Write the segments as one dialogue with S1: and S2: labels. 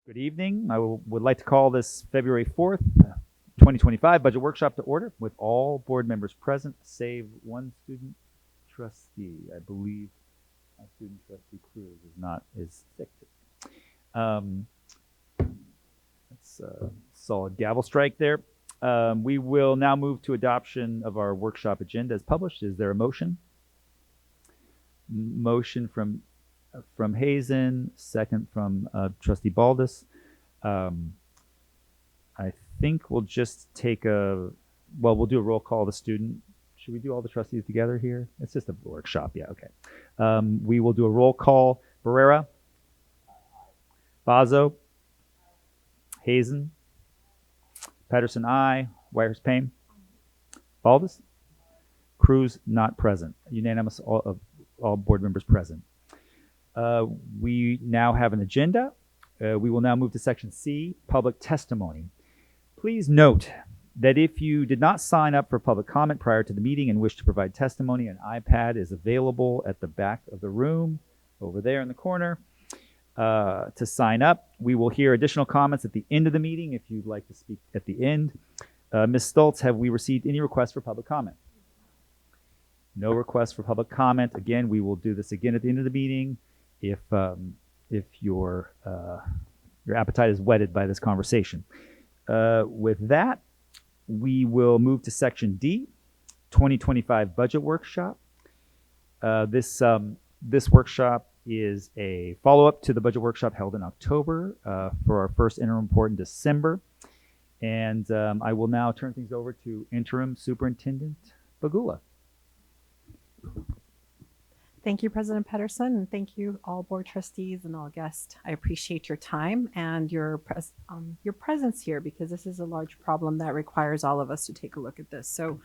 S1: Good evening. Would like to call this February 4th, 2025 budget workshop to order with all board members present, save one student trustee. I believe my student trustee Cruz is sick. Um, that's a solid gavel strike there. We will now move to adoption of our workshop agenda as published. Is there a motion? Motion from Hazen, second from Trustee Baldus. I think we'll just we'll do a roll call of the student. Should we do all the trustees together here? It's just a workshop, yeah, okay. We will do a roll call. Barrera, Bazo, Hazen, Pedersen, aye. Wires Payne, Baldus, Cruz not present. Unanimous, all board members present. We now have an agenda. We will now move to section C, public testimony. Please note that if you did not sign up for public comment prior to the meeting and wish to provide testimony, an iPad is available at the back of the room, over there in the corner, to sign up. We will hear additional comments at the end of the meeting if you'd like to speak at the end. Ms. Stoltz, have we received any requests for public comment? No requests for public comment. Again, we will do this again at the end of the meeting. If your appetite is whetted by this conversation. With that, we will move to section D, 2025 budget workshop. This workshop is a follow-up to the budget workshop held in October for our first interim report in December. And I will now turn things over to Interim Superintendent Bagula.
S2: Thank you, President Pedersen, and thank you all board trustees and all guests. I appreciate your time and your presence here because this is a large problem that requires all of us to take a look at this. So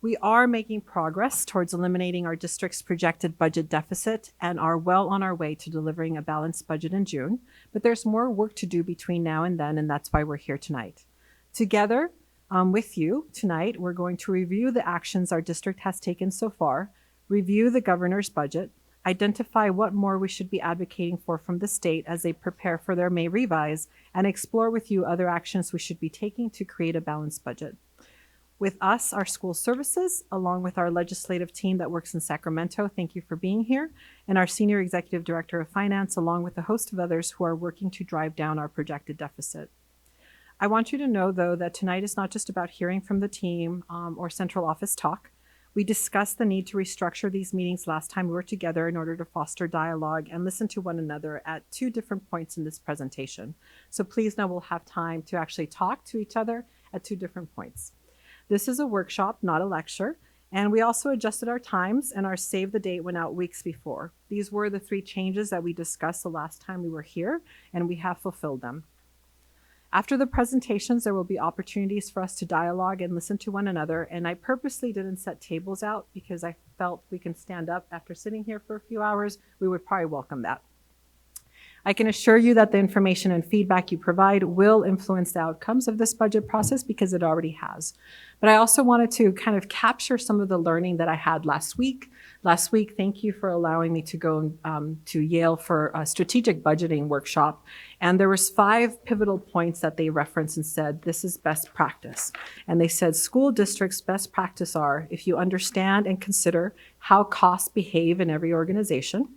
S2: we are making progress towards eliminating our district's projected budget deficit and are well on our way to delivering a balanced budget in June. But there's more work to do between now and then, and that's why we're here tonight. Together with you tonight, we're going to review the actions our district has taken so far, review the governor's budget, identify what more we should be advocating for from the state as they prepare for their May revise, and explore with you other actions we should be taking to create a balanced budget. With us, our school services, along with our legislative team that works in Sacramento, thank you for being here, and our Senior Executive Director of Finance, along with a host of others who are working to drive down our projected deficit. I want you to know, though, that tonight is not just about hearing from the team or central office talk. We discussed the need to restructure these meetings last time we were together in order to foster dialogue and listen to one another at two different points in this presentation. So please know we'll have time to actually talk to each other at two different points. This is a workshop, not a lecture, and we also adjusted our times and our save the date went out weeks before. These were the 3 changes that we discussed the last time we were here, and we have fulfilled them. After the presentations, there will be opportunities for us to dialogue and listen to one another, and I purposely didn't set tables out because I felt we can stand up after sitting here for a few hours. We would probably welcome that. I can assure you that the information and feedback you provide will influence the outcomes of this budget process because it already has. But I also wanted to kind of capture some of the learning that I had last week. Last week, thank you for allowing me to go to Yale for a strategic budgeting workshop. And there was 5 pivotal points that they referenced and said, this is best practice. And they said school districts' best practice are if you understand and consider how costs behave in every organization.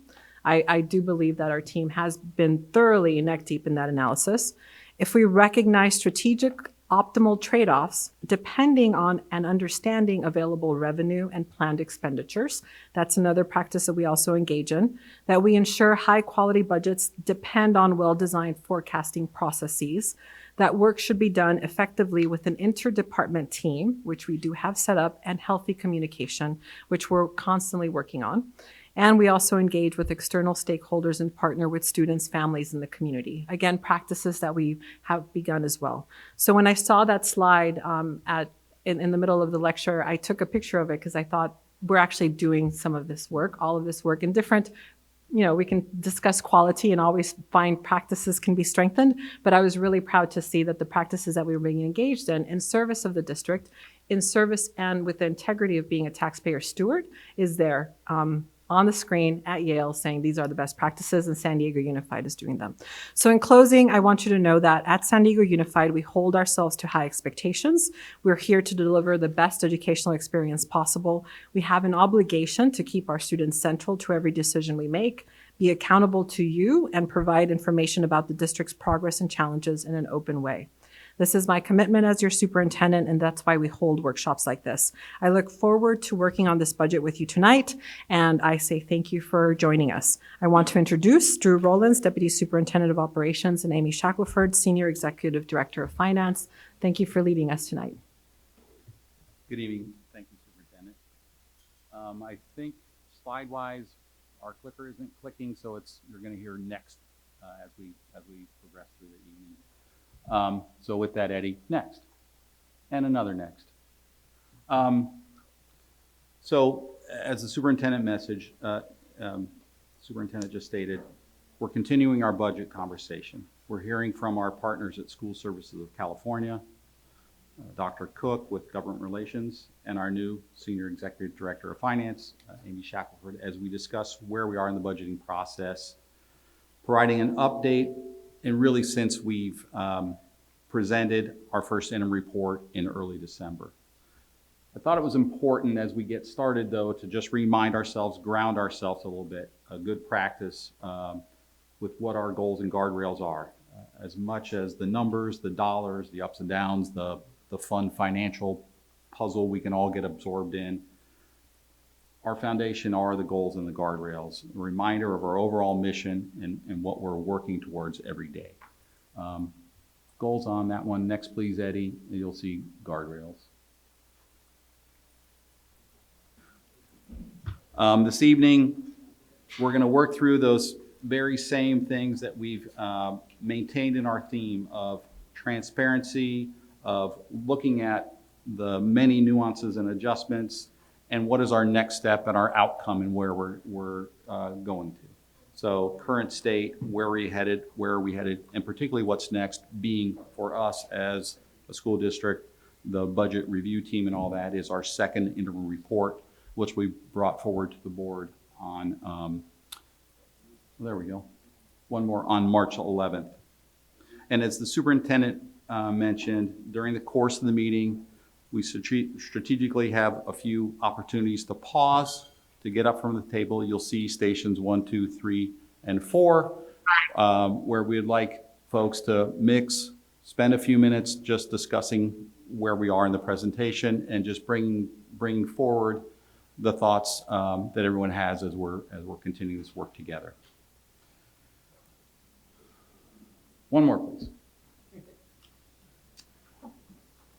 S2: I do believe that our team has been thoroughly neck deep in that analysis. If we recognize strategic optimal trade-offs depending on and understanding available revenue and planned expenditures, that's another practice that we also engage in, that we ensure high quality budgets depend on well-designed forecasting processes, that work should be done effectively with an interdepartment team, which we do have set up, and healthy communication, which we're constantly working on. And we also engage with external stakeholders and partner with students, families, and the community. Again, practices that we have begun as well. So when I saw that slide in the middle of the lecture, I took a picture of it because I thought we're actually doing some of this work, all of this work in different, we can discuss quality and always find practices can be strengthened, but I was really proud to see that the practices that we were being engaged in service of the district, in service and with the integrity of being a taxpayer steward is there. on the screen at Yale saying these are the best practices, and San Diego Unified is doing them. So in closing, I want you to know that at San Diego Unified, we hold ourselves to high expectations. We're here to deliver the best educational experience possible. We have an obligation to keep our students central to every decision we make, be accountable to you, and provide information about the district's progress and challenges in an open way. This is my commitment as your superintendent, and that's why we hold workshops like this. I look forward to working on this budget with you tonight, and I say thank you for joining us. I want to introduce Drew Rollins, Deputy Superintendent of Operations, and Amy Shackelford, Senior Executive Director of Finance. Thank you for leading us tonight.
S3: Good evening. Thank you, Superintendent. I think slide-wise, our clicker isn't clicking, so you're going to hear next as we progress through the evening. So with that, Eddie, next, and another next. So as the superintendent message, superintendent just stated, we're continuing our budget conversation. We're hearing from our partners at School Services of California, Dr. Cook with Government Relations, and our new Senior Executive Director of Finance, Amy Shackelford, as we discuss where we are in the budgeting process, providing an update, and really since we've presented our first interim report in early December. I thought it was important as we get started, though, to just remind ourselves, ground ourselves a little bit, a good practice with what our goals and guardrails are. As much as the numbers, the dollars, the ups and downs, the fun financial puzzle we can all get absorbed in, our foundation are the goals and the guardrails, a reminder of our overall mission and what we're working towards every day. Goals on that one. Next, please, Eddie, and you'll see guardrails. This evening, we're going to work through those very same things that we've maintained in our theme of transparency, of looking at the many nuances and adjustments, and what is our next step and our outcome and where we're going to. So current state, where are we headed, and particularly what's next being for us as a school district, the budget review team and all that is our second interim report, which we brought forward to the board on, there we go, one more on March 11th. And as the superintendent mentioned, during the course of the meeting, we strategically have a few opportunities to pause, to get up from the table. You'll see stations 1, 2, 3, and 4, where we'd like folks to mix, spend a few minutes just discussing where we are in the presentation and just bring forward the thoughts that everyone has as we're continuing this work together. One more, please.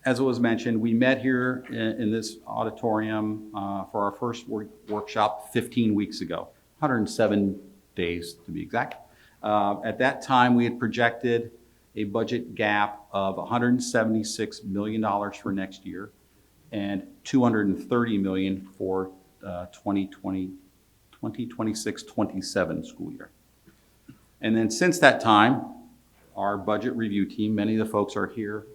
S3: As it was mentioned, we met here in this auditorium for our first workshop 15 weeks ago, 107 days to be exact. At that time, we had projected a budget gap of $176 million for next year and $230 million for 2026-27 school year. And then since that time, our budget review team, many of the folks are here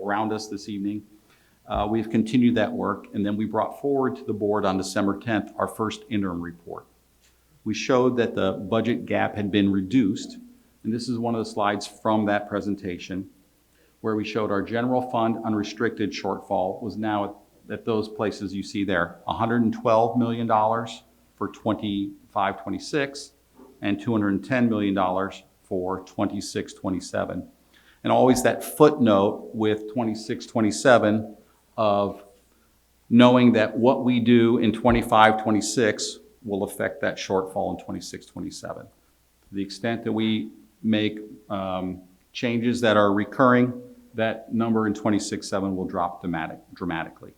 S3: around us this evening. We've continued that work, and then we brought forward to the board on December 10th our first interim report. We showed that the budget gap had been reduced, and this is one of the slides from that presentation, where we showed our general fund unrestricted shortfall was now at those places you see there, $112 million for 25-26 and $210 million for 26-27. And always that footnote with 26-27 of knowing that what we do in 25-26 will affect that shortfall in 26-27. To the extent that we make changes that are recurring, that number in 26-7 will drop dramatically.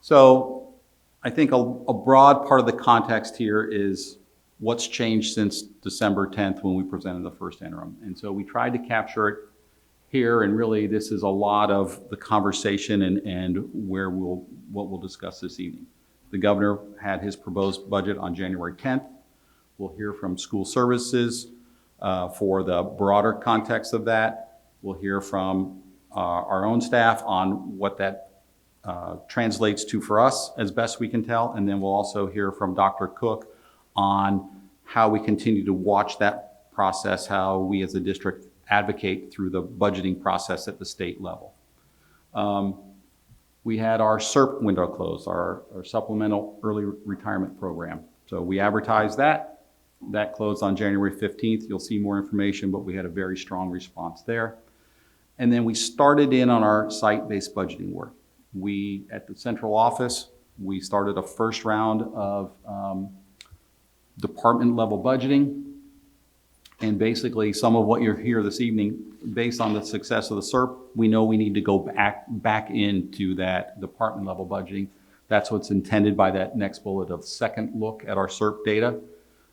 S3: So I think a broad part of the context here is what's changed since December 10th when we presented the first interim. And so we tried to capture it here, and really this is a lot of the conversation and what we'll discuss this evening. The governor had his proposed budget on January 10th. We'll hear from school services for the broader context of that. We'll hear from our own staff on what that translates to for us as best we can tell. And then we'll also hear from Dr. Cook on how we continue to watch that process, how we as a district advocate through the budgeting process at the state level. We had our SERP window closed, our Supplemental Early Retirement Program. So we advertised that. That closed on January 15th. You'll see more information, but we had a very strong response there. And then we started in on our site-based budgeting work. We, at the central office, we started a first round of department level budgeting. And basically some of what you're here this evening, based on the success of the SERP, we know we need to go back into that department level budgeting. That's what's intended by that next bullet of second look at our SERP data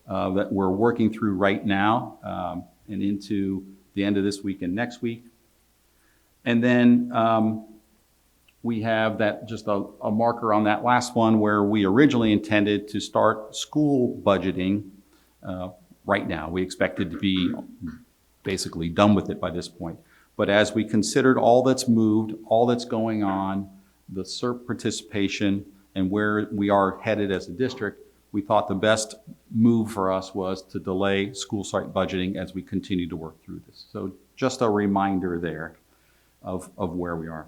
S3: that we're working through right now and into the end of this week and next week. And then we have that just a marker on that last one where we originally intended to start school budgeting right now. We expected to be basically done with it by this point. But as we considered all that's moved, all that's going on, the SERP participation, and where we are headed as a district, we thought the best move for us was to delay school site budgeting as we continue to work through this. So just a reminder there of where we are.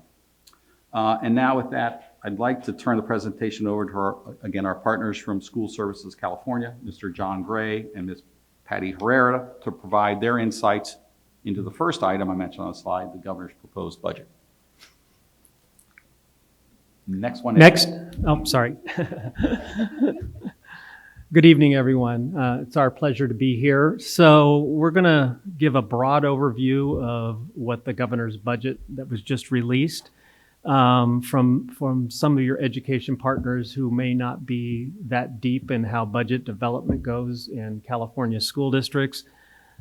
S3: And now with that, I'd like to turn the presentation over to our partners from School Services California, Mr. John Gray and Ms. Patty Herrera, to provide their insights into the first item I mentioned on the slide, the governor's proposed budget. Next one.
S4: Next. Oh, sorry. Good evening, everyone. It's our pleasure to be here. So we're going to give a broad overview of what the governor's budget that was just released from some of your education partners who may not be that deep in how budget development goes in California school districts.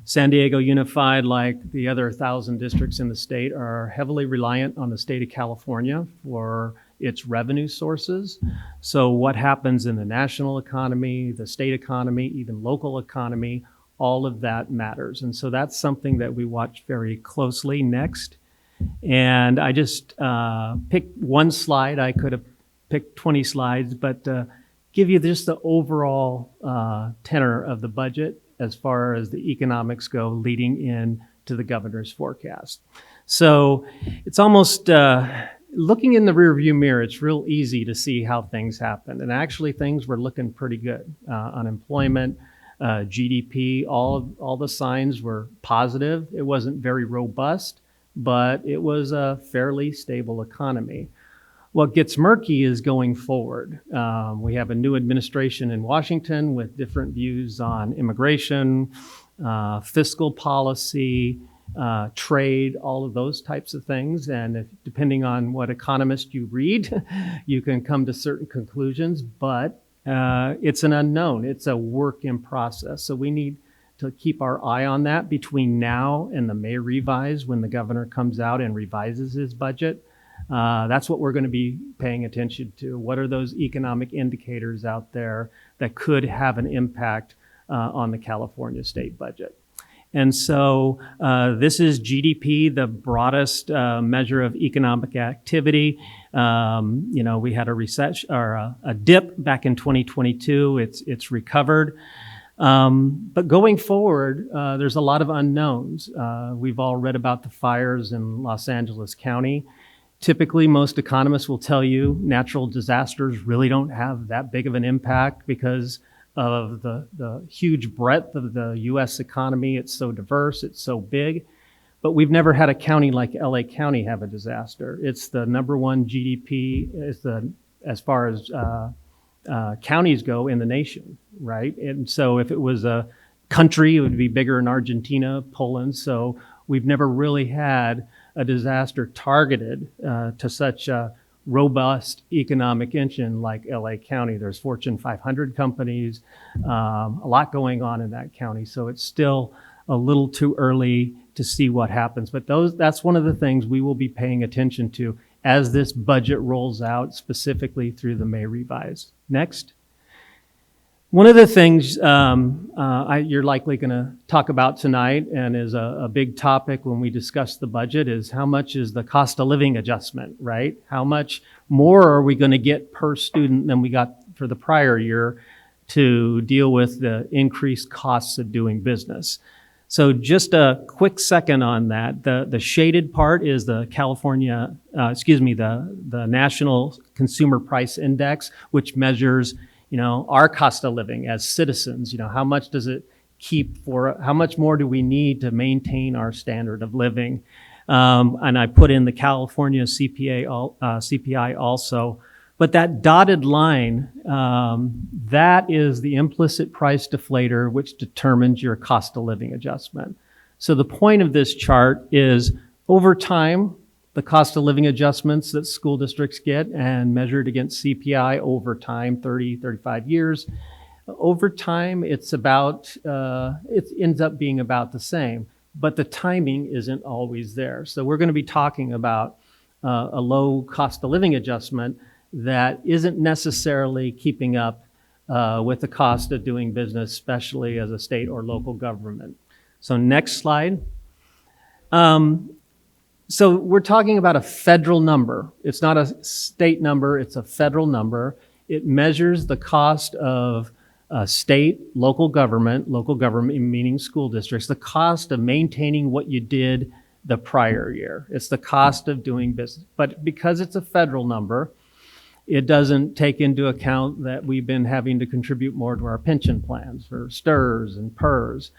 S4: San Diego Unified, like the other 1,000 districts in the state, are heavily reliant on the state of California for its revenue sources. So what happens in the national economy, the state economy, even local economy, all of that matters. And so that's something that we watch very closely next. And I just picked one slide. I could have picked 20 slides, but give you just the overall tenor of the budget as far as the economics go leading in to the governor's forecast. So it's almost looking in the rearview mirror, it's real easy to see how things happen. And actually things were looking pretty good. Unemployment, GDP, all the signs were positive. It wasn't very robust, but it was a fairly stable economy. What gets murky is going forward. We have a new administration in Washington with different views on immigration, fiscal policy, trade, all of those types of things. And depending on what economist you read, you can come to certain conclusions, but it's an unknown. It's a work in process. So we need to keep our eye on that between now and the May revise when the governor comes out and revises his budget. That's what we're going to be paying attention to. What are those economic indicators out there that could have an impact on the California state budget? And so this is GDP, the broadest measure of economic activity. We had a recession or a dip back in 2022. It's recovered. But going forward, there's a lot of unknowns. We've all read about the fires in Los Angeles County. Typically, most economists will tell you natural disasters really don't have that big of an impact because of the huge breadth of the U.S. economy. It's so diverse, it's so big. But we've never had a county like LA County have a disaster. It's the number one GDP as far as counties go in the nation, right? And so if it was a country, it would be bigger in Argentina, Poland. So we've never really had a disaster targeted to such a robust economic engine like LA County. There's Fortune 500 companies, a lot going on in that county. So it's still a little too early to see what happens. But that's one of the things we will be paying attention to as this budget rolls out, specifically through the May revise. Next. One of the things you're likely going to talk about tonight, and is a big topic when we discuss the budget, is how much is the cost of living adjustment, right? How much more are we going to get per student than we got for the prior year to deal with the increased costs of doing business? So just a quick second on that. The shaded part is the the National Consumer Price Index, which measures, our cost of living as citizens. How much does it how much more do we need to maintain our standard of living? And I put in the California CPI also. But that dotted line, that is the implicit price deflator, which determines your cost of living adjustment. So the point of this chart is, over time, the cost of living adjustments that school districts get, and measured against CPI over time, 30, 35 years, over time, it ends up being about the same, but the timing isn't always there. So we're going to be talking about a low cost of living adjustment that isn't necessarily keeping up with the cost of doing business, especially as a state or local government. So next slide. So we're talking about a federal number. It's not a state number, it's a federal number. It measures the cost of state, local government meaning school districts, the cost of maintaining what you did the prior year. It's the cost of doing business. But because it's a federal number, it doesn't take into account that we've been having to contribute more to our pension plans for STRS and PERS.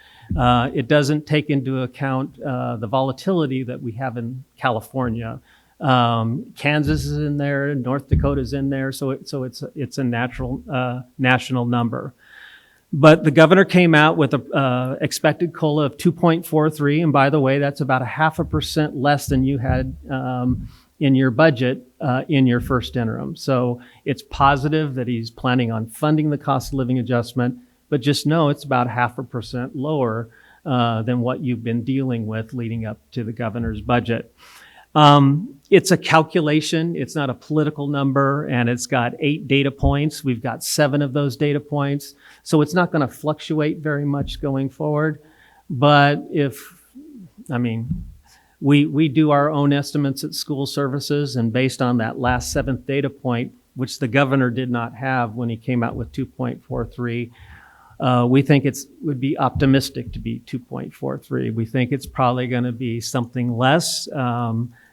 S4: It doesn't take into account the volatility that we have in California. Kansas is in there, North Dakota's in there, so it's a natural national number. But the governor came out with a expected COLA of 2.43, and by the way, that's about 0.5% less than you had in your budget in your first interim. So it's positive that he's planning on funding the cost of living adjustment, but just know it's about 0.5% lower than what you've been dealing with leading up to the governor's budget. It's a calculation, it's not a political number, and it's got 8 data points. We've got 7 of those data points, so it's not going to fluctuate very much going forward. But we do our own estimates at school services, and based on that last 7th data point, which the governor did not have when he came out with 2.43, we think it would be optimistic to be 2.43. We think it's probably going to be something less.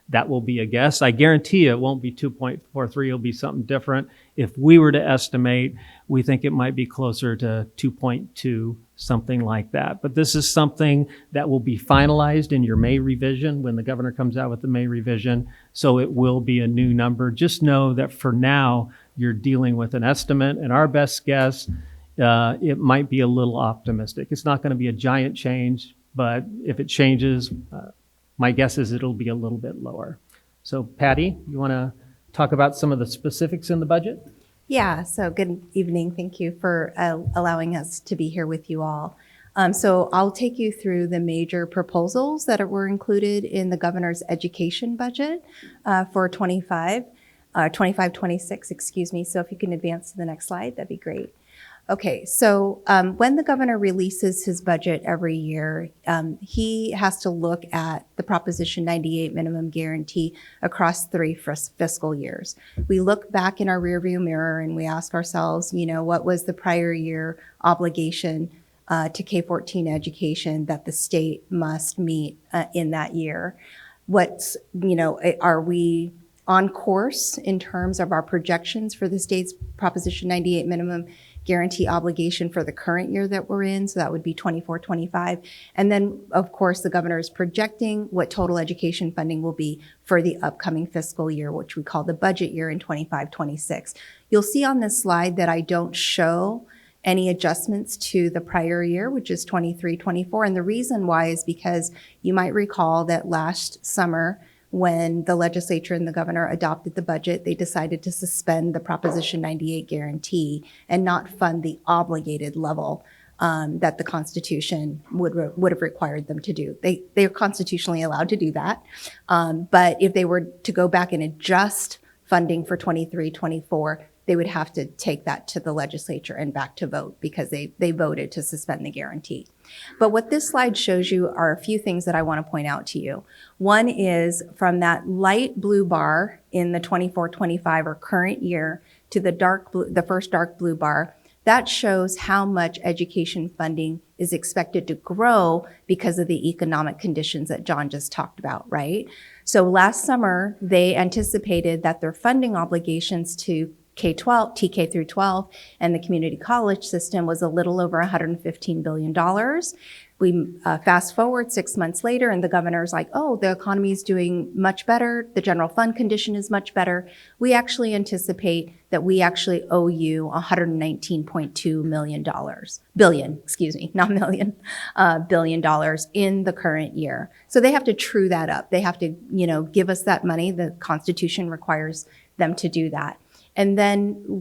S4: That will be a guess. I guarantee it won't be 2.43. It'll be something different. If we were to estimate, we think it might be closer to 2.2, something like that. But this is something that will be finalized in your May revision when the governor comes out with the May revision. So it will be a new number. Just know that for now, you're dealing with an estimate, and our best guess, it might be a little optimistic. It's not going to be a giant change, but if it changes, my guess is it'll be a little bit lower. So Patty, you want to talk about some of the specifics in the budget?
S5: Yeah, so good evening. Thank you for allowing us to be here with you all. So I'll take you through the major proposals that were included in the governor's education budget for 25-26, excuse me. So if you can advance to the next slide, that'd be great. Okay, so when the governor releases his budget every year, he has to look at the Proposition 98 minimum guarantee across 3 fiscal years. We look back in our rearview mirror and we ask ourselves, what was the prior year obligation to K-14 education that the state must meet in that year? Are we on course in terms of our projections for the state's Proposition 98 minimum guarantee obligation for the current year that we're in? So that would be 24-25. And then, of course, the governor is projecting what total education funding will be for the upcoming fiscal year, which we call the budget year in 25-26. You'll see on this slide that I don't show any adjustments to the prior year, which is 23-24. And the reason why is because you might recall that last summer, when the legislature and the governor adopted the budget, they decided to suspend the Proposition 98 guarantee and not fund the obligated level that the Constitution would have required them to do. They're constitutionally allowed to do that. But if they were to go back and adjust funding for 23-24, they would have to take that to the legislature and back to vote because they voted to suspend the guarantee. But what this slide shows you are a few things that I want to point out to you. One is from that light blue bar in the 24-25 or current year to the dark blue, the first dark blue bar, that shows how much education funding is expected to grow because of the economic conditions that John just talked about, right? So last summer, they anticipated that their funding obligations to K-12, TK through 12, and the community college system was a little over $115 billion. We fast forward 6 months later, and the governor's like, oh, the economy is doing much better. The general fund condition is much better. We actually anticipate that we actually owe you $119.2 billion, excuse me, not million, billion dollars in the current year. So they have to true that up. They have to, give us that money. The Constitution requires them to do that. And then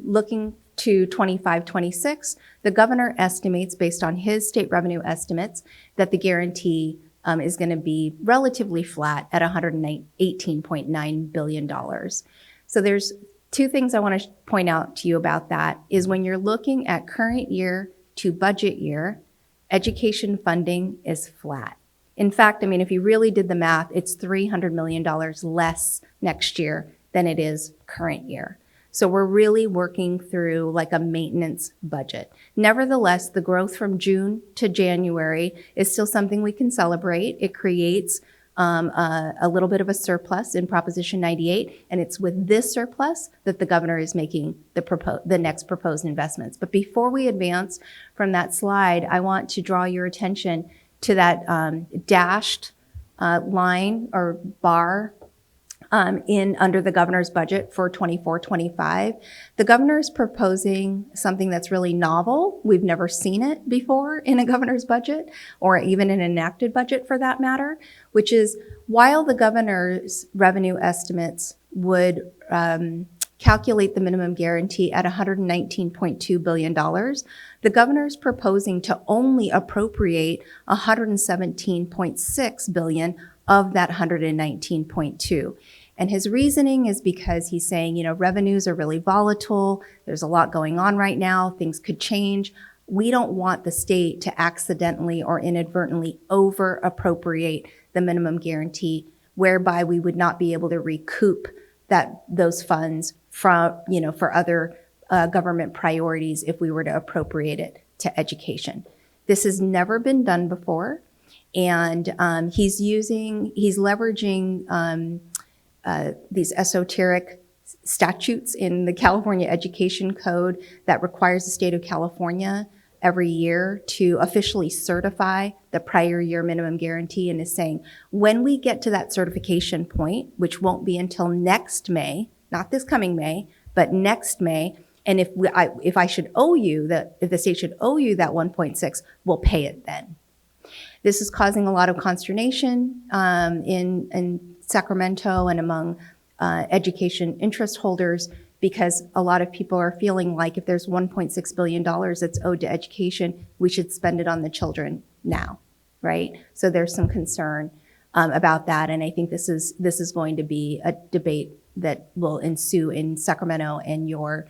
S5: looking to 25-26, the governor estimates, based on his state revenue estimates, that the guarantee is going to be relatively flat at $118.9 billion. So there's two things I want to point out to you about that is when you're looking at current year to budget year, education funding is flat. In fact, if you really did the math, it's $300 million less next year than it is current year. So we're really working through like a maintenance budget. Nevertheless, the growth from June to January is still something we can celebrate. It creates a little bit of a surplus in Proposition 98, and it's with this surplus that the governor is making the next proposed investments. But before we advance from that slide, I want to draw your attention to that dashed line or bar under the governor's budget for 24-25. The governor is proposing something that's really novel. We've never seen it before in a governor's budget, or even an enacted budget for that matter, which is while the governor's revenue estimates would calculate the minimum guarantee at $119.2 billion, the governor is proposing to only appropriate $117.6 billion of that 119.2. And his reasoning is because he's saying, revenues are really volatile. There's a lot going on right now. Things could change. We don't want the state to accidentally or inadvertently over appropriate the minimum guarantee, whereby we would not be able to recoup those funds from, for other government priorities if we were to appropriate it to education. This has never been done before. And he's leveraging these esoteric statutes in the California Education Code that requires the state of California every year to officially certify the prior year minimum guarantee, and is saying, when we get to that certification point, which won't be until next May, not this coming May, but next May, and if I should owe you if the state should owe you that 1.6, we'll pay it then. This is causing a lot of consternation in Sacramento and among education interest holders, because a lot of people are feeling like if there's $1.6 billion that's owed to education, we should spend it on the children now, right? So there's some concern about that, and I think this is going to be a debate that will ensue in Sacramento, and your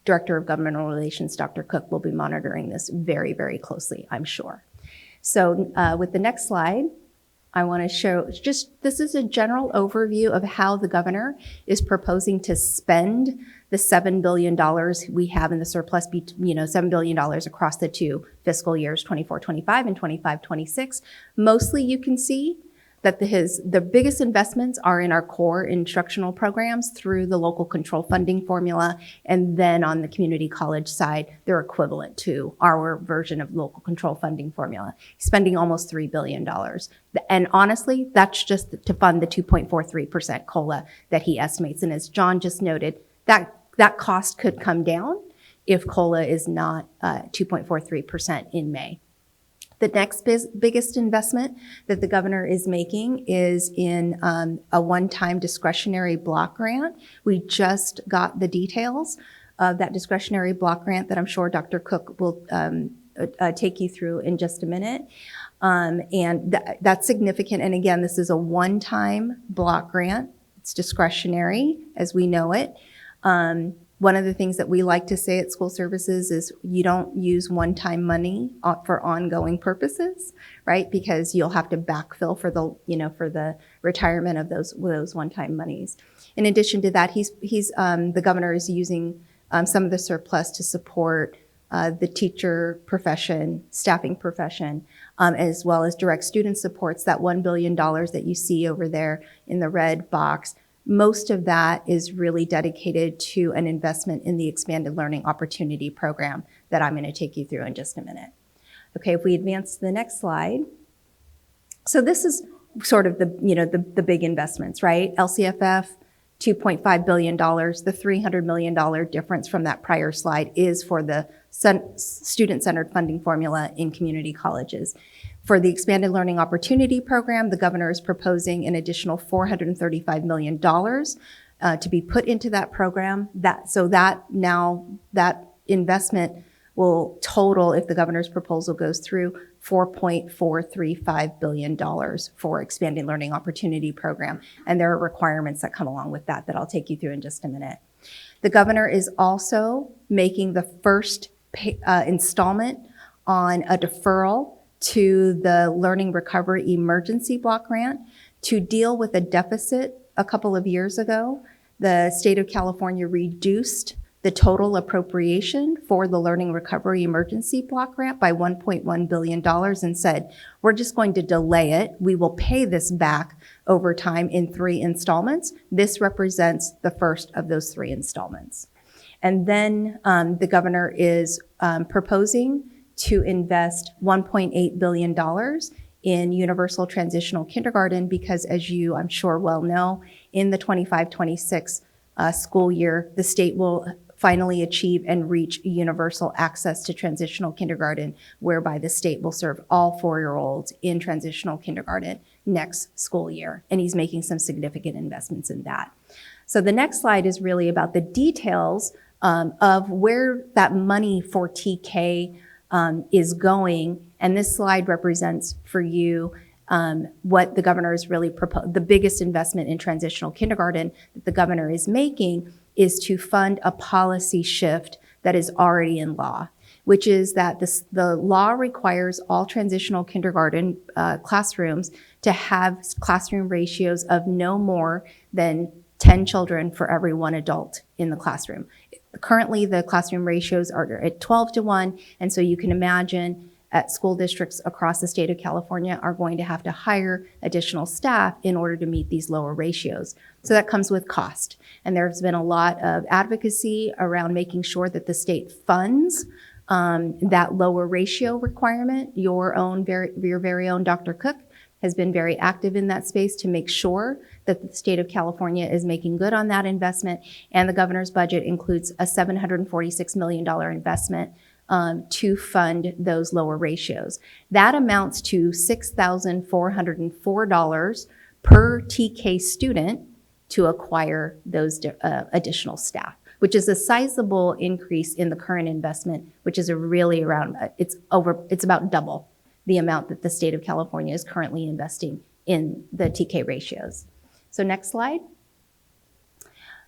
S5: Director of Governmental Relations, Dr. Cook, will be monitoring this very, very closely, I'm sure. So with the next slide, I want to show this is a general overview of how the governor is proposing to spend the $7 billion we have in the surplus, $7 billion across the two fiscal years, 24-25 and 25-26. Mostly you can see that the biggest investments are in our core instructional programs through the local control funding formula, and then on the community college side, they're equivalent to our version of local control funding formula, spending almost $3 billion. And honestly, that's just to fund the 2.43% COLA that he estimates. And as John just noted, that cost could come down if COLA is not 2.43% in May. The next biggest investment that the governor is making is in a one-time discretionary block grant. We just got the details of that discretionary block grant that I'm sure Dr. Cook will take you through in just a minute. And that's significant. And again, this is a one-time block grant. It's discretionary as we know it. One of the things that we like to say at school services is you don't use one-time money for ongoing purposes, right? Because you'll have to backfill for the retirement of those one-time monies. In addition to that, the governor is using some of the surplus to support the teacher profession, staffing profession, as well as direct student supports. That $1 billion that you see over there in the red box, most of that is really dedicated to an investment in the Expanded Learning Opportunity Program that I'm going to take you through in just a minute. Okay, if we advance to the next slide. So this is sort of the big investments, right? LCFF, $2.5 billion. The $300 million difference from that prior slide is for the student-centered funding formula in community colleges. For the Expanded Learning Opportunity Program, the governor is proposing an additional $435 million to be put into that program. That investment will total, if the governor's proposal goes through, $4.435 billion for Expanded Learning Opportunity Program. And there are requirements that come along with that I'll take you through in just a minute. The governor is also making the first installment on a deferral to the Learning Recovery Emergency Block Grant to deal with a deficit a couple of years ago. The state of California reduced the total appropriation for the Learning Recovery Emergency Block Grant by $1.1 billion and said, we're just going to delay it. We will pay this back over time in 3 installments. This represents the first of those 3 installments. And then the governor is proposing to invest $1.8 billion in universal transitional kindergarten because, as you, I'm sure, well know, in the 25-26 school year, the state will finally achieve and reach universal access to transitional kindergarten, whereby the state will serve all 4-year-olds in transitional kindergarten next school year. And he's making some significant investments in that. So the next slide is really about the details of where that money for TK is going. And this slide represents for you what the governor is really proposing. The biggest investment in transitional kindergarten that the governor is making is to fund a policy shift that is already in law, which is that the law requires all transitional kindergarten classrooms to have classroom ratios of no more than 10 children for every 1 adult in the classroom. Currently, the classroom ratios are at 12-1, and so you can imagine at school districts across the state of California are going to have to hire additional staff in order to meet these lower ratios. So that comes with cost. And there's been a lot of advocacy around making sure that the state funds that lower ratio requirement. Your very own Dr. Cook has been very active in that space to make sure that the state of California is making good on that investment. And the governor's budget includes a $746 million investment to fund those lower ratios. That amounts to $6,404 per TK student to acquire those additional staff, which is a sizable increase in the current investment, which is it's about double the amount that the state of California is currently investing in the TK ratios. So next slide.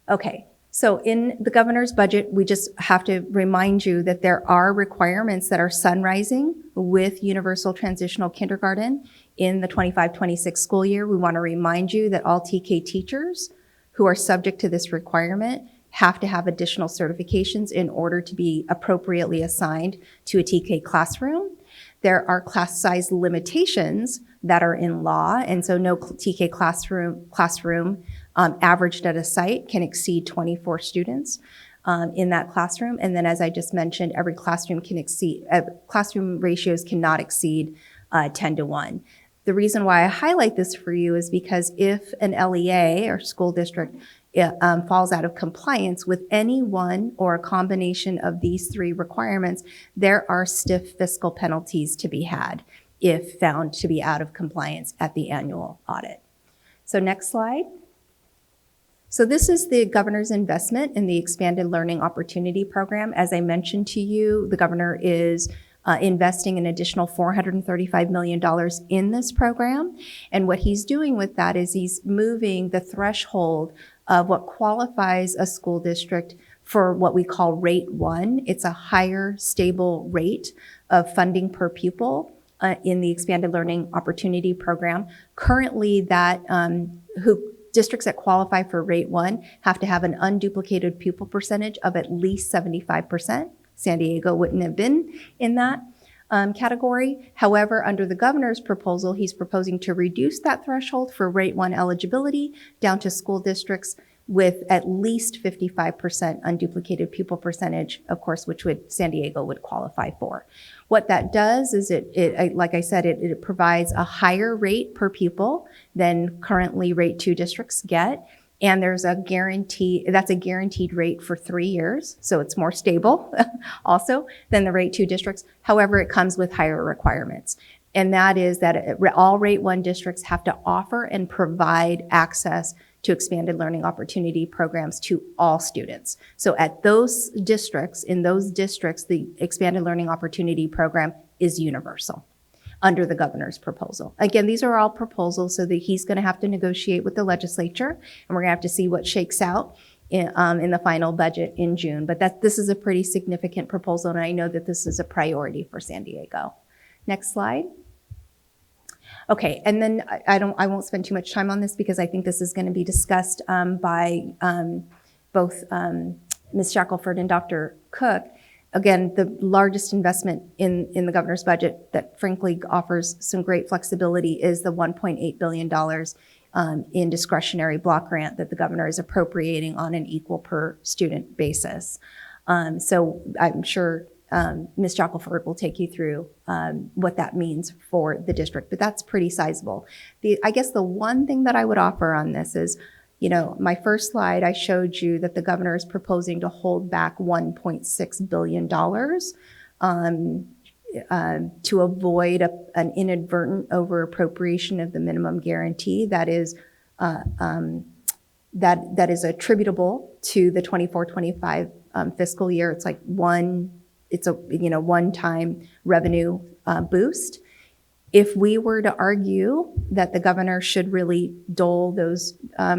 S5: Okay. So in the governor's budget, we just have to remind you that there are requirements that are sunrising with universal transitional kindergarten in the 25-26 school year. We want to remind you that all TK teachers who are subject to this requirement have to have additional certifications in order to be appropriately assigned to a TK classroom. There are class size limitations that are in law, and so no TK classroom averaged at a site can exceed 24 students in that classroom. And then, as I just mentioned, every classroom classroom ratios cannot exceed 10-1. The reason why I highlight this for you is because if an LEA or school district falls out of compliance with any one or a combination of these 3 requirements, there are stiff fiscal penalties to be had if found to be out of compliance at the annual audit. So next slide. So this is the governor's investment in the Expanded Learning Opportunity Program. As I mentioned to you, the governor is investing an additional $435 million in this program. And what he's doing with that is he's moving the threshold of what qualifies a school district for what we call rate 1. It's a higher stable rate of funding per pupil in the Expanded Learning Opportunity Program. Currently, that districts that qualify for rate 1 have to have an unduplicated pupil percentage of at least 75%. San Diego wouldn't have been in that category. However, under the governor's proposal, he's proposing to reduce that threshold for rate 1 eligibility down to school districts with at least 55% unduplicated pupil percentage, of course, which San Diego would qualify for. What that does is like I said, it provides a higher rate per pupil than currently rate 2 districts get. And there's a guarantee, that's a guaranteed rate for 3 years. So it's more stable also than the rate 2 districts. However, it comes with higher requirements. And that is that all rate 1 districts have to offer and provide access to expanded learning opportunity programs to all students. So at those districts, the expanded learning opportunity program is universal under the governor's proposal. Again, these are all proposals, so that he's going to have to negotiate with the legislature, and we're going to have to see what shakes out in the final budget in June. But this is a pretty significant proposal, and I know that this is a priority for San Diego. Next slide. Okay, and then I won't spend too much time on this because I think this is going to be discussed by both Ms. Shackelford and Dr. Cook. Again, the largest investment in the governor's budget that frankly offers some great flexibility is the $1.8 billion in discretionary block grant that the governor is appropriating on an equal per student basis. So I'm sure Ms. Shackelford will take you through what that means for the district, but that's pretty sizable. I guess the one thing that I would offer on this is, my first slide, I showed you that the governor is proposing to hold back $1.6 billion to avoid an inadvertent over appropriation of the minimum guarantee that is attributable to the 24-25 fiscal year. It's like it's a one-time revenue boost. If we were to argue that the governor should really dole those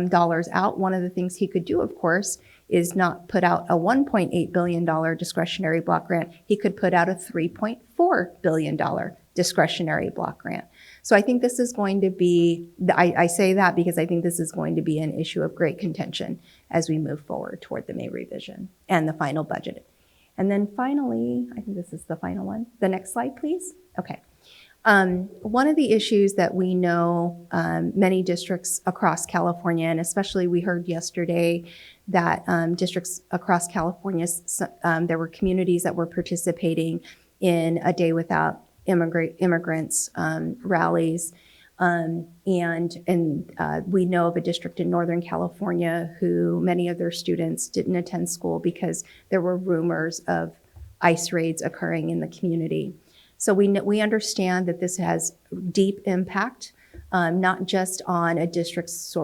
S5: dollars out, one of the things he could do, of course, is not put out a $1.8 billion discretionary block grant. He could put out a $3.4 billion discretionary block grant. So I think this is going to be, I say that because I think this is going to be an issue of great contention as we move forward toward the May revision and the final budget. And then finally, I think this is the final one. The next slide, please. Okay. One of the issues that we know many districts across California, and especially we heard yesterday that districts across California, there were communities that were participating in a Day Without Immigrants rallies. And we know of a district in Northern California who many of their students didn't attend school because there were rumors of ICE raids occurring in the community. So we understand that this has deep impact, not just on a district's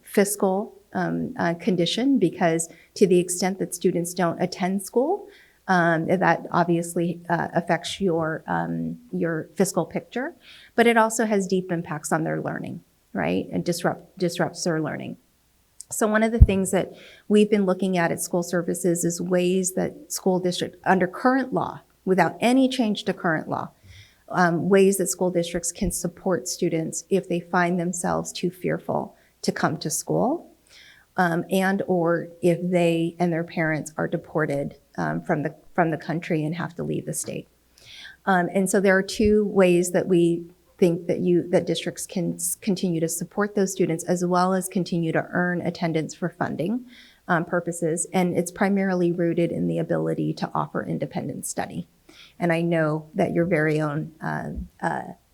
S5: fiscal condition, because to the extent that students don't attend school, that obviously affects your fiscal picture, but it also has deep impacts on their learning, right? And disrupts their learning. So one of the things that we've been looking at school services is ways that school district, under current law, without any change to current law, ways that school districts can support students if they find themselves too fearful to come to school, and or if they and their parents are deported from the country and have to leave the state. And so there are two ways that we think that districts can continue to support those students as well as continue to earn attendance for funding purposes. And it's primarily rooted in the ability to offer independent study. And I know that your very own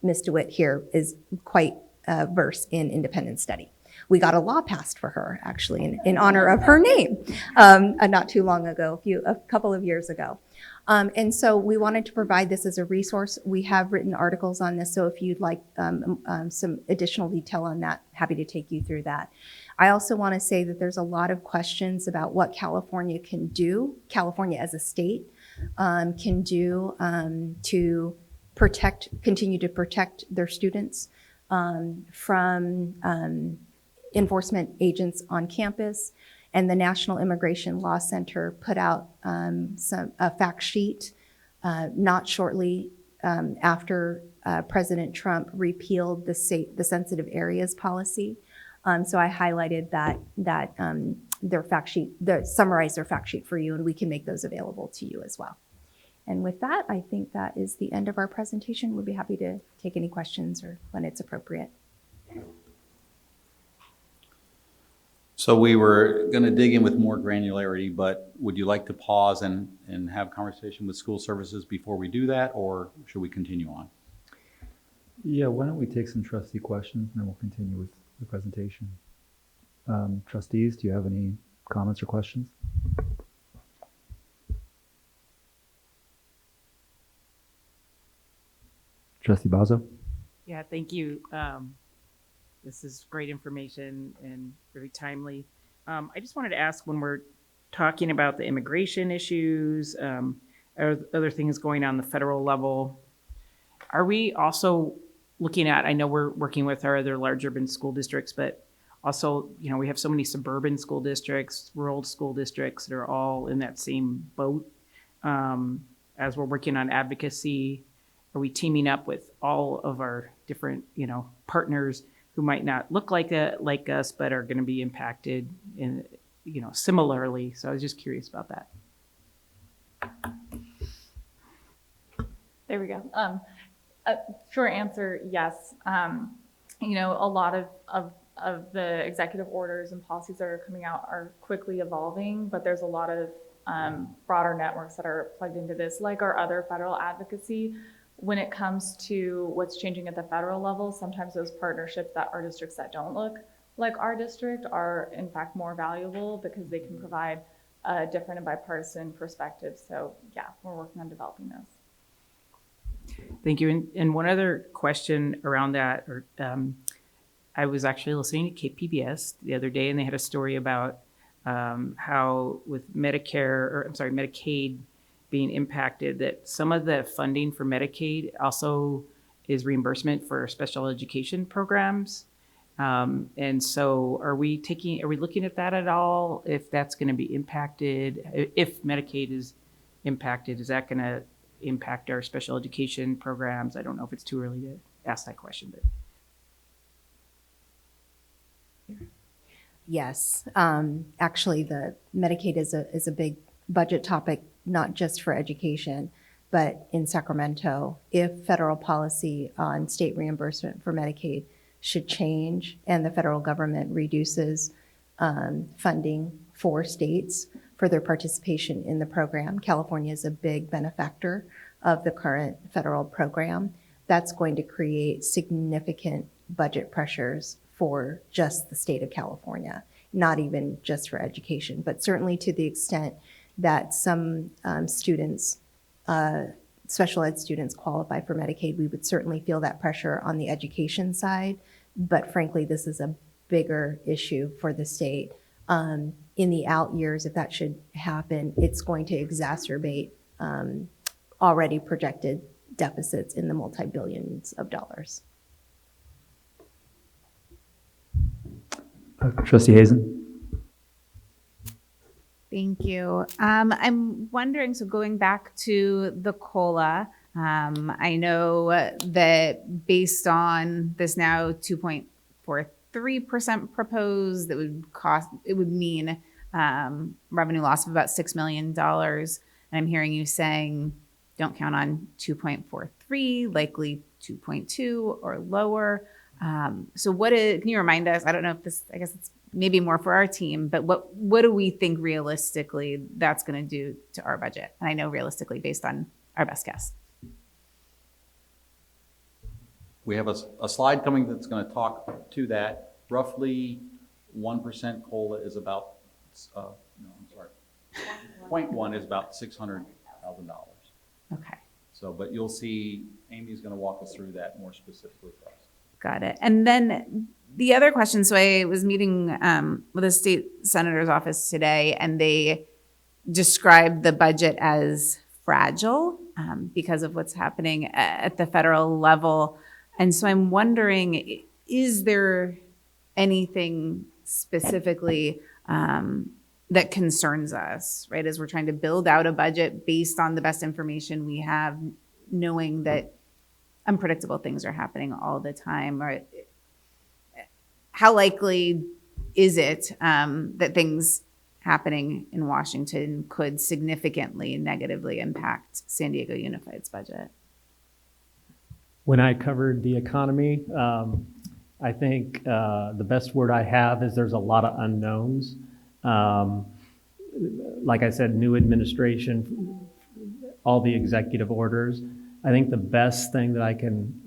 S5: Ms. DeWitt here is quite versed in independent study. We got a law passed for her, actually, in honor of her name, not too long ago, a couple of years ago. And so we wanted to provide this as a resource. We have written articles on this, so if you'd like some additional detail on that, happy to take you through that. I also want to say that there's a lot of questions about what California can do, California as a state, can do to continue to protect their students from enforcement agents on campus. And the National Immigration Law Center put out a fact sheet not shortly after President Trump repealed the sensitive areas policy. So I highlighted their fact sheet, summarized their fact sheet for you, and we can make those available to you as well. And with that, I think that is the end of our presentation. We'd be happy to take any questions or when it's appropriate.
S3: So we were going to dig in with more granularity, but would you like to pause and have a conversation with school services before we do that, or should we continue on?
S1: Yeah, why don't we take some trustee questions and then we'll continue with the presentation. Trustees, do you have any comments or questions? Trustee Bazo?
S6: Yeah, thank you. This is great information and very timely. I just wanted to ask, when we're talking about the immigration issues, other things going on the federal level, are we also looking at, I know we're working with our other large urban school districts, but also, you know, we have so many suburban school districts, rural school districts that are all in that same boat. As we're working on advocacy, are we teaming up with all of our different, you know, partners who might not look like us, but are going to be impacted in, you know, similarly? So I was just curious about that.
S7: There we go. Short answer, yes. You know, a lot of the executive orders and policies that are coming out are quickly evolving, but there's a lot of broader networks that are plugged into this, like our other federal advocacy. When it comes to what's changing at the federal level, sometimes those partnerships that are districts that don't look like our district are in fact more valuable because they can provide a different and bipartisan perspective. So yeah, we're working on developing those.
S6: Thank you. And one other question around that, I was actually listening to KPBS the other day, and they had a story about how with Medicaid being impacted, that some of the funding for Medicaid also is reimbursement for special education programs. And so are we looking at that at all? If that's going to be impacted, if Medicaid is impacted, is that going to impact our special education programs? I don't know if it's too early to ask that question, but.
S5: Yes, actually, the Medicaid is a big budget topic, not just for education, but in Sacramento. If federal policy on state reimbursement for Medicaid should change and the federal government reduces funding for states for their participation in the program, California is a big benefactor of the current federal program. That's going to create significant budget pressures for just the state of California, not even just for education, but certainly to the extent that some students, special ed students, qualify for Medicaid, we would certainly feel that pressure on the education side. But frankly, this is a bigger issue for the state. In the out years, if that should happen, it's going to exacerbate already projected deficits in the multi-billions of dollars.
S1: Trustee Hazen?
S8: Thank you. I'm wondering, so going back to the COLA, I know that based on this now 2.43% proposed, that it would mean revenue loss of about $6 million. And I'm hearing you saying, don't count on 2.43, likely 2.2 or lower. So can you remind us, I don't know if this, I guess it's maybe more for our team, but what do we think realistically that's going to do to our budget? And I know realistically based on our best guess.
S3: We have a slide coming that's going to talk to that. Roughly 1% COLA is about, 0.1 is about $600,000.
S8: Okay.
S3: So, but you'll see Amy's going to walk us through that more specifically for us.
S8: Got it. And then the other question, so I was meeting with a state senator's office today, and they described the budget as fragile because of what's happening at the federal level. And so I'm wondering, is there anything specifically that concerns us, right? As we're trying to build out a budget based on the best information we have, knowing that unpredictable things are happening all the time. Or how likely is it that things happening in Washington could significantly negatively impact San Diego Unified's budget?
S4: When I covered the economy, I think the best word I have is there's a lot of unknowns. Like I said, new administration, all the executive orders. I think the best thing that I can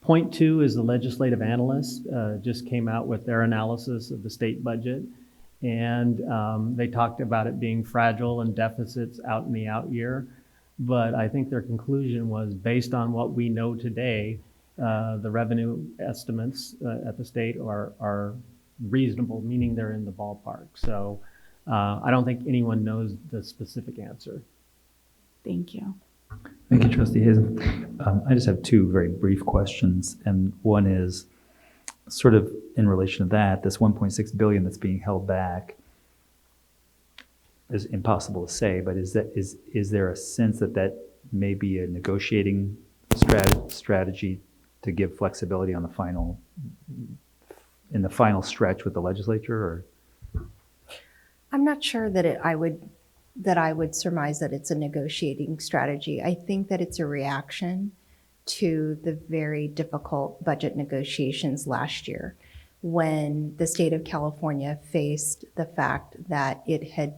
S4: point to is the legislative analysts just came out with their analysis of the state budget. And they talked about it being fragile and deficits out in the out year. But I think their conclusion was based on what we know today, the revenue estimates at the state are reasonable, meaning they're in the ballpark. So I don't think anyone knows the specific answer.
S8: Thank you.
S1: Thank you, Trustee Hazen. I just have two very brief questions, and one is sort of in relation to that. This 1.6 billion that's being held back is impossible to say, but is there a sense that that may be a negotiating strategy to give flexibility on in the final stretch with the legislature? Or
S5: I'm not sure that I would surmise that it's a negotiating strategy. I think that it's a reaction to the very difficult budget negotiations last year when the state of California faced the fact that it had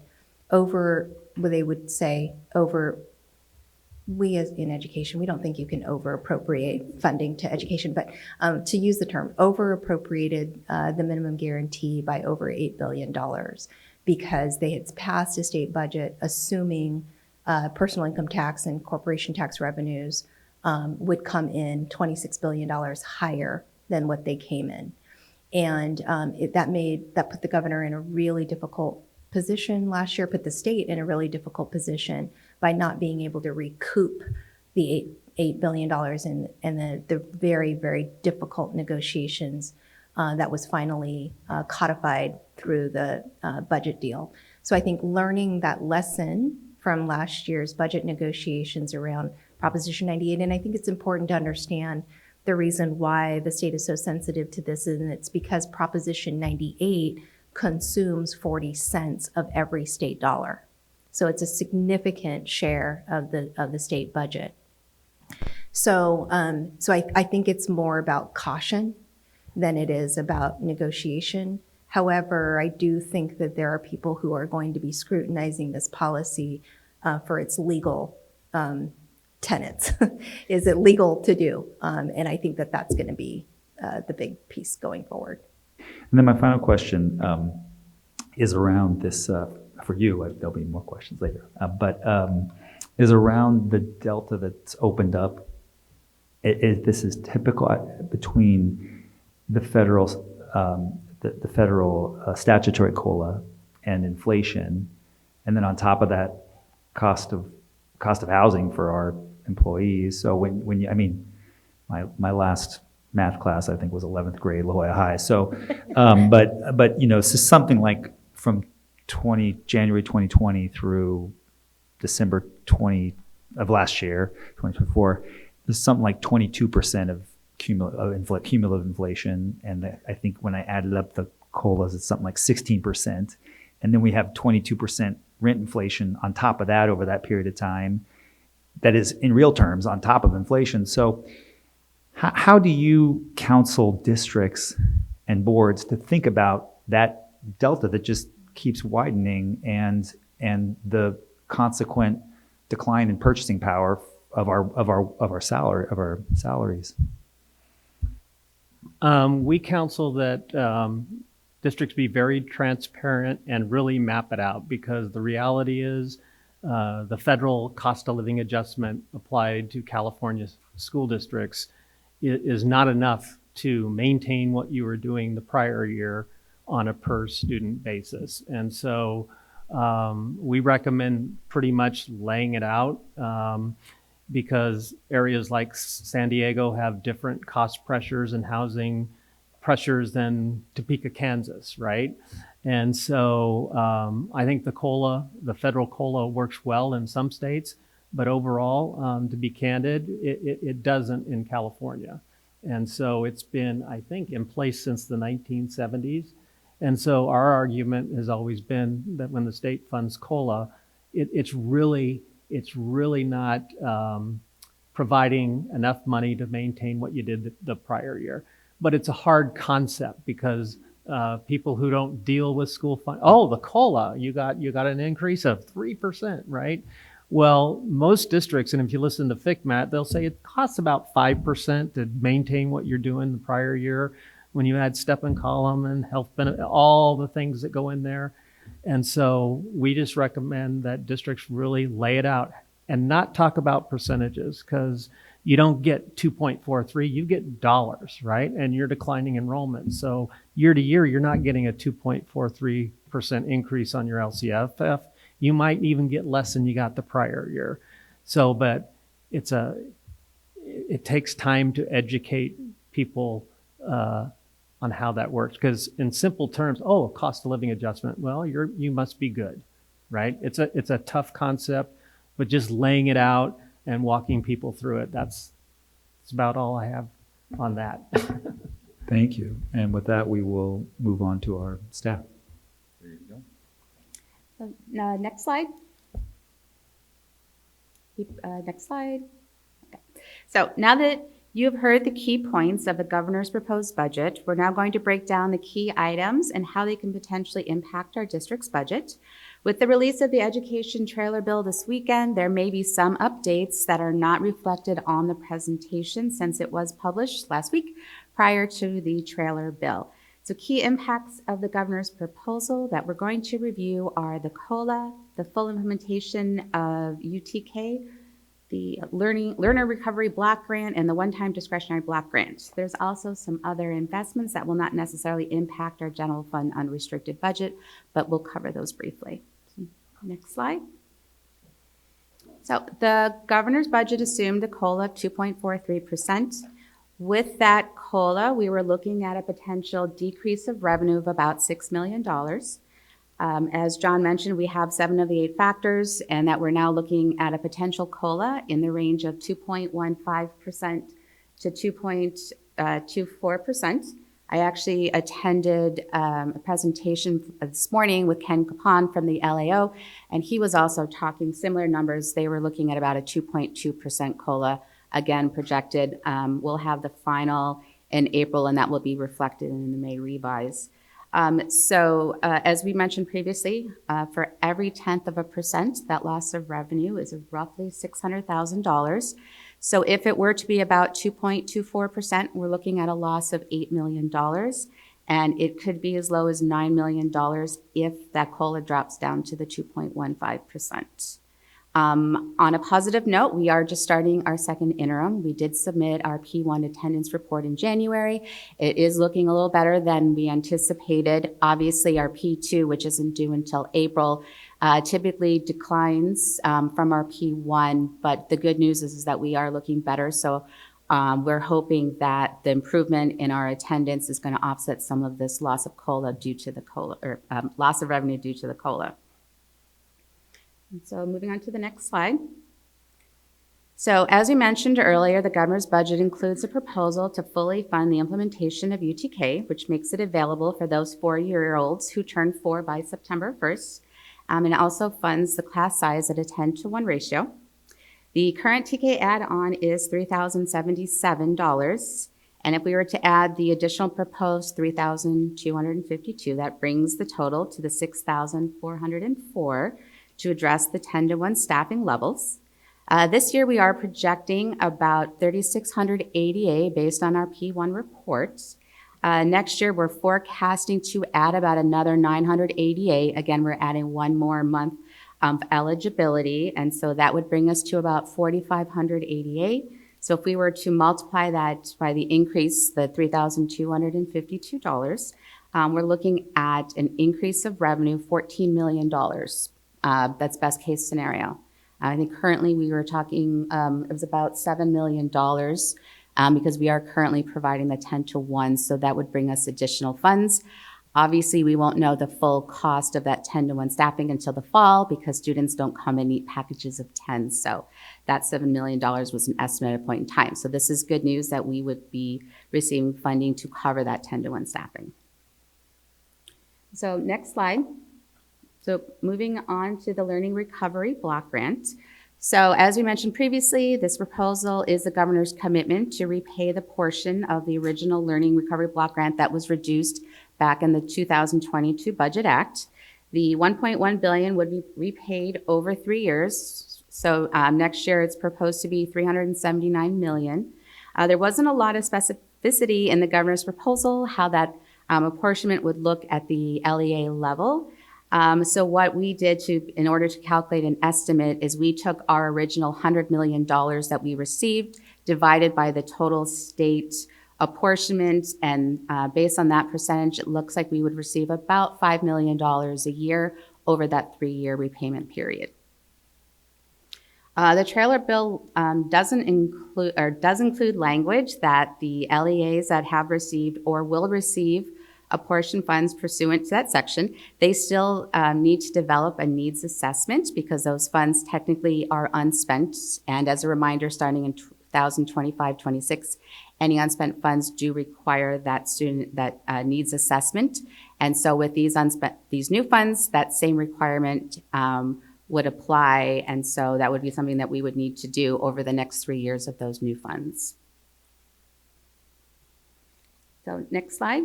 S5: we as in education, we don't think you can over appropriate funding to education, but to use the term, over appropriated the minimum guarantee by over $8 billion because they had passed a state budget assuming personal income tax and corporation tax revenues would come in $26 billion higher than what they came in. And that put the governor in a really difficult position last year, put the state in a really difficult position by not being able to recoup the $8 billion in the very, very difficult negotiations that was finally codified through the budget deal. So I think learning that lesson from last year's budget negotiations around Proposition 98, and I think it's important to understand the reason why the state is so sensitive to this, and it's because Proposition 98 consumes 40 cents of every state dollar. So it's a significant share of the state budget. So I think it's more about caution than it is about negotiation. However, I do think that there are people who are going to be scrutinizing this policy for its legal tenets. Is it legal to do? And I think that that's going to be the big piece going forward.
S1: And then my final question is around this, for you, there'll be more questions later, but is around the delta that's opened up. This is typical between the federal statutory COLA and inflation, and then on top of that, cost of housing for our employees. So when you, I mean, my last math class I think was 11th grade, La Jolla High. So, but you know, so something like from January 2020 through December 20 of last year, 2024, there's something like 22% of cumulative inflation, and I think when I added up the COLAs, it's something like 16%, and then we have 22% rent inflation on top of that over that period of time. That is in real terms on top of inflation. So how do you counsel districts and boards to think about that delta that just keeps widening and the consequent decline in purchasing power of our salaries?
S4: We counsel that districts be very transparent and really map it out, because the reality is the federal cost of living adjustment applied to California school districts is not enough to maintain what you were doing the prior year on a per student basis. And so We recommend pretty much laying it out because areas like San Diego have different cost pressures and housing pressures than Topeka, Kansas, right? And so I think the federal COLA works well in some states, but overall, to be candid, it doesn't in California. And so it's been, I think, in place since the 1970s. And so our argument has always been that when the state funds COLA, it's really not providing enough money to maintain what you did the prior year. But it's a hard concept because people who don't deal with school fund, oh, the COLA, you got an increase of 3%, right? Well, most districts, and if you listen to FCMAT, they'll say it costs about 5% to maintain what you're doing the prior year when you add step and column and health benefit, all the things that go in there. And so we just recommend that districts really lay it out and not talk about percentages because you don't get 2.43, you get dollars, right? And you're declining enrollment. So year to year, you're not getting a 2.43% increase on your LCFF. You might even get less than you got the prior year. So, but it takes time to educate people on how that works. Because in simple terms, oh, cost of living adjustment. Well, you must be good, right? It's a tough concept, but just laying it out and walking people through it. That's about all I have on that.
S1: Thank you. And with that, we will move on to our staff.
S3: There you go.
S9: Next slide. Next slide. Okay. So now that you've heard the key points of the governor's proposed budget, we're now going to break down the key items and how they can potentially impact our district's budget. With the release of the education trailer bill this weekend, there may be some updates that are not reflected on the presentation since it was published last week prior to the trailer bill. So key impacts of the governor's proposal that we're going to review are the COLA, the full implementation of UTK, the Learner Recovery Block Grant, and the one-time discretionary block grant. There's also some other investments that will not necessarily impact our general fund unrestricted budget, but we'll cover those briefly. Next slide. So the governor's budget assumed a COLA of 2.43%. With that COLA, we were looking at a potential decrease of revenue of about $6 million. As John mentioned, we have 7 of the 8 factors, and that we're now looking at a potential COLA in the range of 2.15% to 2.24%. I actually attended a presentation this morning with Ken Capon from the LAO, and he was also talking similar numbers. They were looking at about a 2.2% COLA, again projected. We'll have the final in April, and that will be reflected in the May revise. As we mentioned previously, for every 0.1%, that loss of revenue is roughly $600,000. So if it were to be about 2.24%, we're looking at a loss of $8 million, and it could be as low as $9 million if that COLA drops down to the 2.15%. On a positive note, we are just starting our second interim. We did submit our P1 attendance report in January. It is looking a little better than we anticipated. Obviously, our P2, which isn't due until April, typically declines from our P1, but the good news is that we are looking better. So we're hoping that the improvement in our attendance is going to offset some of this loss of COLA due to the COLA, or loss of revenue due to the COLA. And so moving on to the next slide. So as we mentioned earlier, the governor's budget includes a proposal to fully fund the implementation of UTK, which makes it available for those 4-year-olds who turn 4 by September 1st. And it also funds the class size at a 10-to-1 ratio. The current TK add-on is $3,077. And if we were to add the additional proposed $3,252, that brings the total to the $6,404 to address the 10-to-1 staffing levels. This year we are projecting about 3,600 ADA based on our P1 reports. Next year we're forecasting to add about another 900 ADA. Again, we're adding 1 more month of eligibility, and so that would bring us to about 4,500 ADA. So if we were to multiply that by the increase, the $3,252, we're looking at an increase of revenue, $14 million. That's best case scenario. I think currently we were talking, it was about $7 million because we are currently providing the 10 to 1, so that would bring us additional funds. Obviously, we won't know the full cost of that 10 to 1 staffing until the fall because students don't come in neat packages of 10. So that $7 million was an estimated point in time. So this is good news that we would be receiving funding to cover that 10 to 1 staffing. So next slide. So moving on to the Learning Recovery Block Grant. So as we mentioned previously, this proposal is the governor's commitment to repay the portion of the original Learning Recovery Block Grant that was reduced back in the 2022 Budget Act. The $1.1 billion would be repaid over 3 years. So next year it's proposed to be $379 million. There wasn't a lot of specificity in the governor's proposal how that apportionment would look at the LEA level. So what we did in order to calculate an estimate is we took our original $100 million that we received, divided by the total state apportionment, and based on that percentage, it looks like we would receive about $5 million a year over that 3-year repayment period. The trailer bill does include language that the LEAs that have received or will receive apportion funds pursuant to that section, they still need to develop a needs assessment because those funds technically are unspent. And as a reminder, starting in 2025-26, any unspent funds do require that needs assessment. And so with these new funds, that same requirement would apply. And so that would be something that we would need to do over the next 3 years of those new funds. So next slide.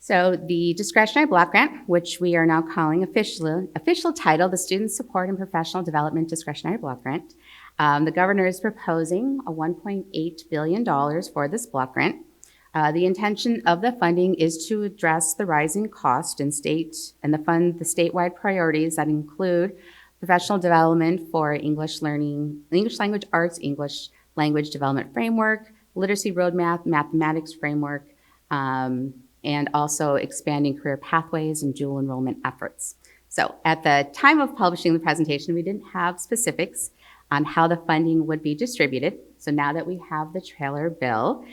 S9: So the discretionary block grant, which we are now calling official title, the Student Support and Professional Development Discretionary Block Grant. The governor is proposing a $1.8 billion for this block grant. The intention of the funding is to address the rising cost and fund the statewide priorities that include professional development for English learning, English language arts, English language development framework, literacy roadmap, mathematics framework, and also expanding career pathways and dual enrollment efforts. So at the time of publishing the presentation, we didn't have specifics on how the funding would be distributed. So now that we have the trailer bill,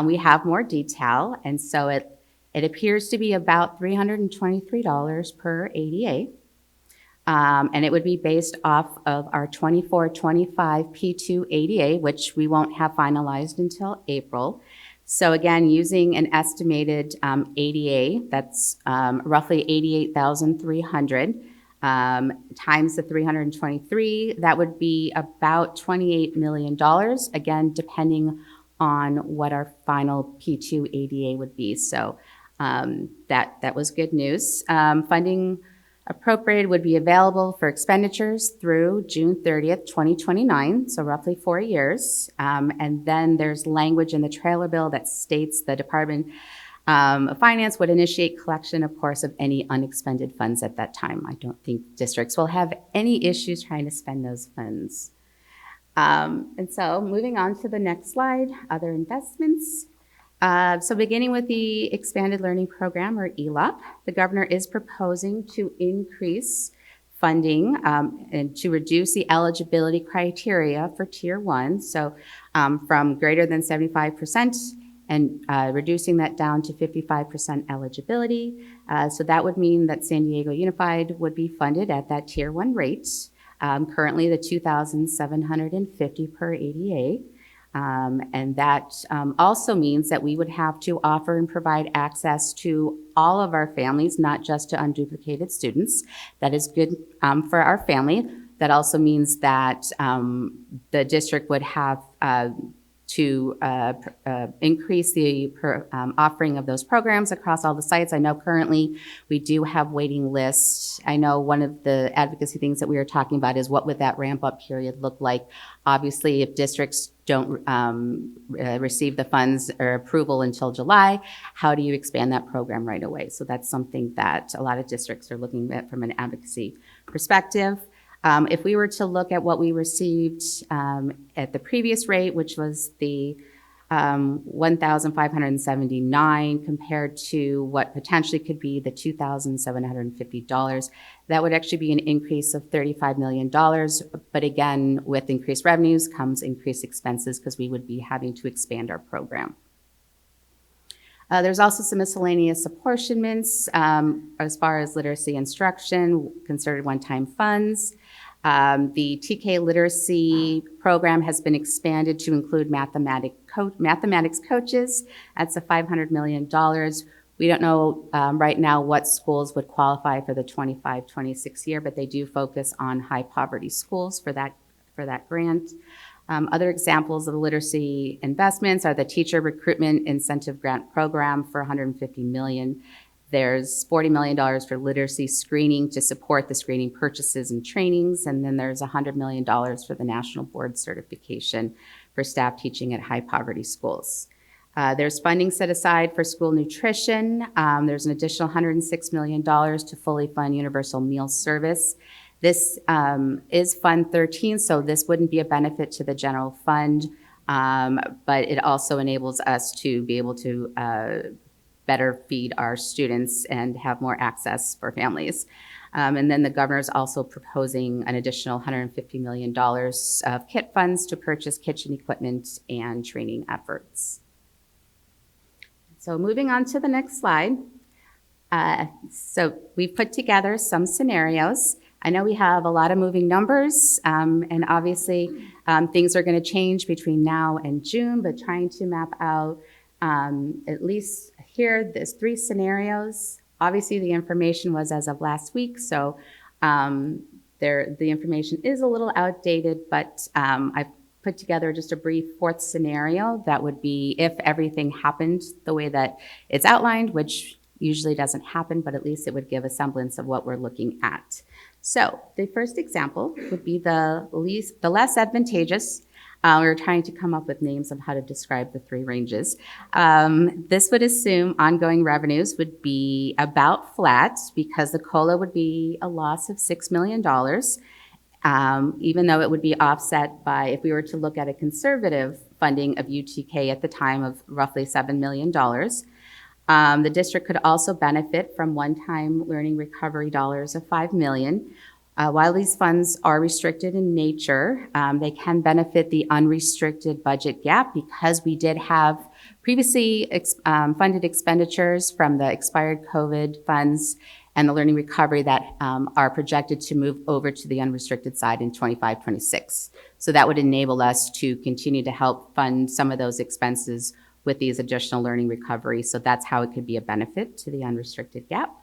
S9: we have more detail. And so it appears to be about $323 per ADA. And it would be based off of our 24-25 P2 ADA, which we won't have finalized until April. So again, using an estimated ADA, that's roughly 88,300 times the 323, that would be about $28 million, again, depending on what our final P2 ADA would be. So that was good news. Funding appropriated would be available for expenditures through June 30th, 2029, so roughly 4 years. And then there's language in the trailer bill that states the Department of Finance would initiate collection, of course, of any unexpended funds at that time. I don't think districts will have any issues trying to spend those funds. And so moving on to the next slide, other investments. So beginning with the Expanded Learning Program, or ELOP, the governor is proposing to increase funding and to reduce the eligibility criteria for Tier 1. So from greater than 75% and reducing that down to 55% eligibility. So that would mean that San Diego Unified would be funded at that Tier 1 rate, currently the $2,750 per ADA. And that also means that we would have to offer and provide access to all of our families, not just to unduplicated students. That is good for our family. That also means that the district would have to increase the offering of those programs across all the sites. I know currently we do have waiting lists. I know one of the advocacy things that we were talking about is what would that ramp up period look like? Obviously, if districts don't receive the funds or approval until July, how do you expand that program right away? So that's something that a lot of districts are looking at from an advocacy perspective. If we were to look at what we received at the previous rate, which was the $1,579 compared to what potentially could be the $2,750. That would actually be an increase of $35 million. But again, with increased revenues comes increased expenses because we would be having to expand our program. There's also some miscellaneous apportionments as far as literacy instruction, considered one-time funds. The TK literacy program has been expanded to include mathematics coaches. That's a $500 million. We don't know right now what schools would qualify for the 25-26 year, but they do focus on high poverty schools for that grant. Other examples of the literacy investments are the teacher recruitment incentive grant program for $150 million. There's $40 million for literacy screening to support the screening purchases and trainings, and then there's $100 million for the national board certification for staff teaching at high poverty schools. There's funding set aside for school nutrition. There's an additional $106 million to fully fund universal meal service. This is Fund 13, so this wouldn't be a benefit to the general fund, but it also enables us to be able to better feed our students and have more access for families. And then the governor's also proposing an additional $150 million of KIT funds to purchase kitchen equipment and training efforts. So moving on to the next slide. So we've put together some scenarios. I know we have a lot of moving numbers, and obviously things are going to change between now and June, but trying to map out at least here, there's 3 scenarios. Obviously, the information was as of last week, so the information is a little outdated, but I've put together just a brief 4th scenario that would be if everything happened the way that it's outlined, which usually doesn't happen, but at least it would give a semblance of what we're looking at. So the first example would be the less advantageous. We were trying to come up with names of how to describe the 3 ranges. This would assume ongoing revenues would be about flat because the COLA would be a loss of $6 million, even though it would be offset by, if we were to look at a conservative funding of UTK at the time of roughly $7 million. The district could also benefit from one-time learning recovery dollars of $5 million. While these funds are restricted in nature, they can benefit the unrestricted budget gap because we did have previously funded expenditures from the expired COVID funds and the learning recovery that are projected to move over to the unrestricted side in 25-26. So that would enable us to continue to help fund some of those expenses with these additional learning recovery. So that's how it could be a benefit to the unrestricted gap.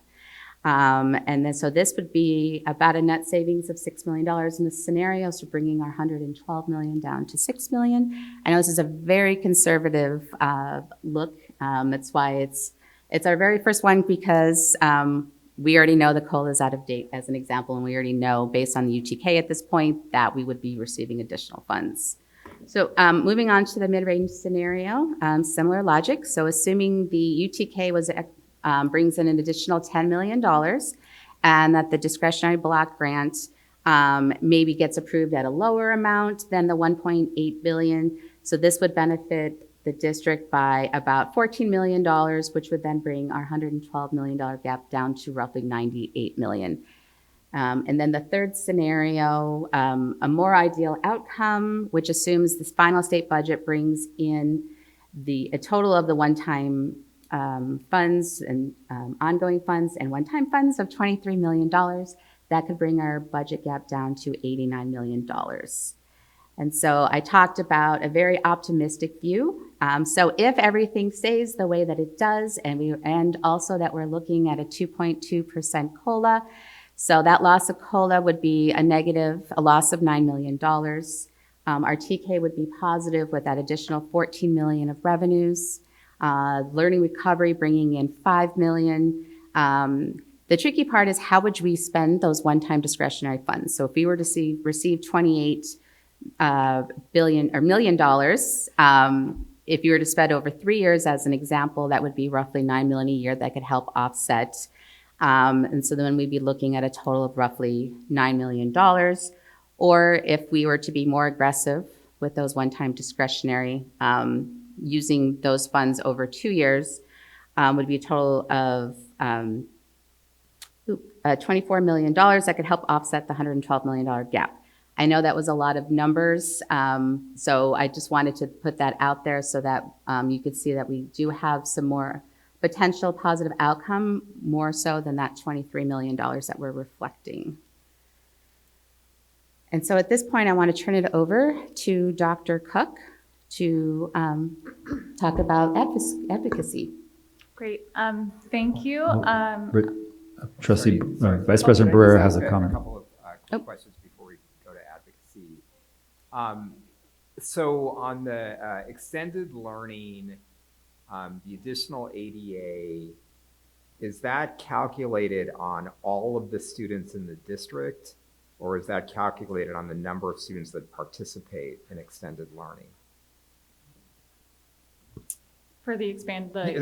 S9: And then so this would be about a net savings of $6 million in this scenario, so bringing our $112 million down to $6 million. I know this is a very conservative look. That's why it's our very first one because we already know the COLA is out of date as an example, and we already know based on the UTK at this point that we would be receiving additional funds. So moving on to the mid-range scenario, similar logic. So assuming the UTK was brings in an additional $10 million and that the discretionary block grant maybe gets approved at a lower amount than the $1.8 billion. So this would benefit the district by about $14 million, which would then bring our $112 million gap down to roughly $98 million. And then the third scenario, a more ideal outcome, which assumes this final state budget brings in a total of the one-time funds and ongoing funds and one-time funds of $23 million. That could bring our budget gap down to $89 million. And so I talked about a very optimistic view. So if everything stays the way that it does, and also that we're looking at a 2.2% COLA, so that loss of COLA would be a loss of $9 million. Our TK would be positive with that additional $14 million of revenues. Learning recovery bringing in $5 million. The tricky part is how would we spend those one-time discretionary funds? So if we were to receive $28 million, if you were to spend over 3 years as an example, that would be roughly $9 million a year that could help offset. And so then we'd be looking at a total of roughly $9 million. Or if we were to be more aggressive with those one-time discretionary, using those funds over 2 years would be a total of $24 million that could help offset the $112 million gap. I know that was a lot of numbers, so I just wanted to put that out there so that you could see that we do have some more potential positive outcome, more so than that $23 million that we're reflecting. And so at this point, I want to turn it over to Dr. Cook to talk about advocacy.
S7: Great. Thank you.
S1: Trustee, Vice
S10: Can
S1: President
S10: I just
S1: Barrera
S10: ask
S1: has a comment.
S10: couple of quick questions before we go to advocacy. So on the extended learning, the additional ADA, is that calculated on all of the students in the district, or is that calculated on the number of students that participate in extended learning?
S7: For the expand the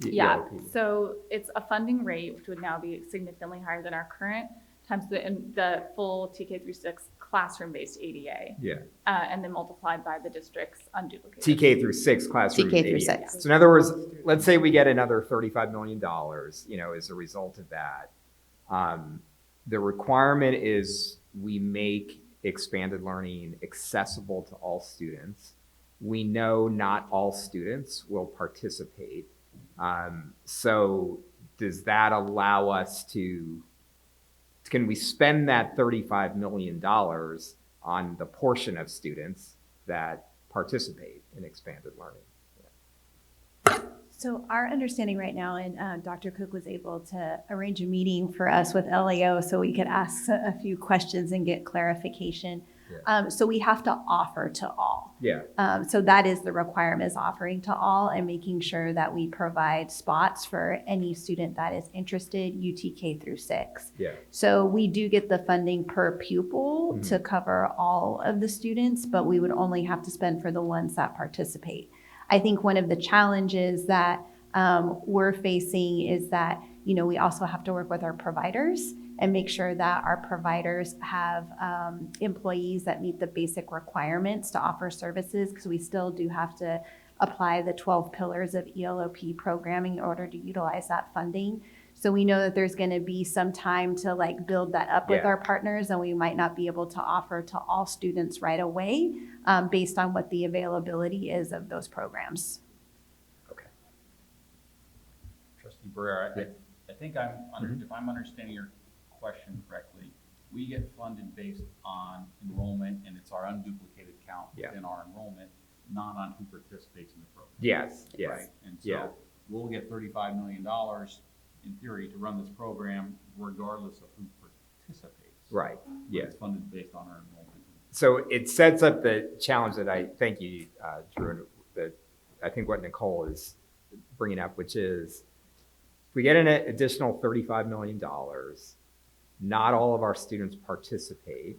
S10: Yeah.
S7: So it's a funding rate, which would now be significantly higher than our current, times the full TK through 6 classroom-based ADA.
S10: Yeah.
S7: And then multiplied by the district's unduplicated.
S10: TK through 6 classroom.
S9: TK through
S10: ADA.
S9: 6.
S10: So in other words, let's say we get another $35 million, as a result of that. The requirement is we make expanded learning accessible to all students. We know not all students will participate. So does that allow us can we spend that $35 million on the portion of students that participate in expanded learning?
S5: So our understanding right now, and Dr. Cook was able to arrange a meeting for us with LAO so we could ask a few questions and get clarification.
S10: Yeah.
S5: So we have to offer to all.
S10: Yeah.
S5: So that is the requirement, is offering to all and making sure that we provide spots for any student that is interested, UTK through 6.
S10: Yeah.
S5: So we do get the funding per pupil to cover all of the students, but we would only have to spend for the ones that participate. I think one of the challenges that we're facing is that, we also have to work with our providers and make sure that our providers have employees that meet the basic requirements to offer services, because we still do have to apply the 12 pillars of ELOP programming in order to utilize that funding. So we know that there's going to be some time to build that up with our partners, and we might not be able to offer to all students right away based on what the availability is of those programs.
S10: Okay.
S11: Trustee Barrera, I think if I'm understanding your question correctly, we get funded based on enrollment, and it's our unduplicated count within our enrollment, not on who participates in the program.
S10: Yes. Yes.
S11: Right? And so we'll get $35 million in theory to run this program regardless of who participates.
S10: Right.
S11: But
S10: Yeah.
S11: It's funded based on our enrollment.
S10: So it sets up the challenge that thank you, Drew, that I think what Nicole is bringing up, which is if we get an additional $35 million, not all of our students participate.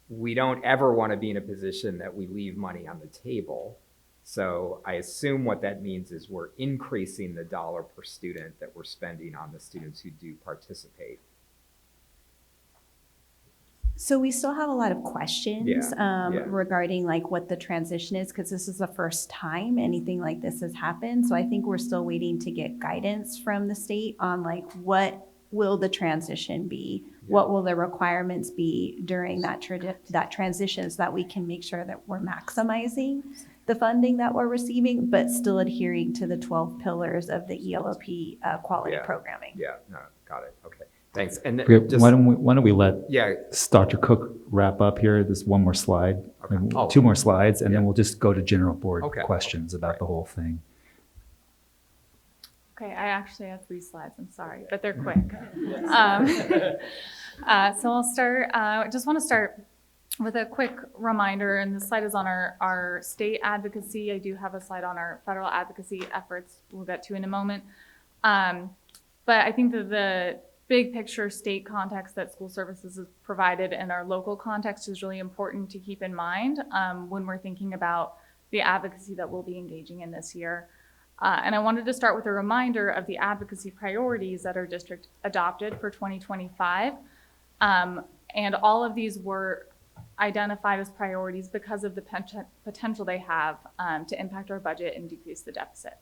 S10: We don't ever want to be in a position that we leave money on the table. So I assume what that means is we're increasing the dollar per student that we're spending on the students who do participate.
S5: So we still have a lot of questions regarding what the transition is, because this is the first time anything like this has happened. So I think we're still waiting to get guidance from the state on what will the transition be? What will the requirements be during that transition, so that we can make sure that we're maximizing the funding that we're receiving, but still adhering to the 12 pillars of the ELOP quality programming.
S10: Yeah, no, got it. Okay, thanks. And
S1: Why don't we let Dr. Cook wrap up here? There's one more slide, two more slides, and then we'll just go to general board questions about the whole thing.
S7: Okay, I actually have 3 slides, I'm sorry, but they're quick. So I'll start, I just want to start with a quick reminder, and this slide is on our state advocacy. I do have a slide on our federal advocacy efforts we'll get to in a moment. But I think that the big picture state context that school services has provided and our local context is really important to keep in mind when we're thinking about the advocacy that we'll be engaging in this year. And I wanted to start with a reminder of the advocacy priorities that our district adopted for 2025. And all of these were identified as priorities because of the potential they have to impact our budget and decrease the deficit.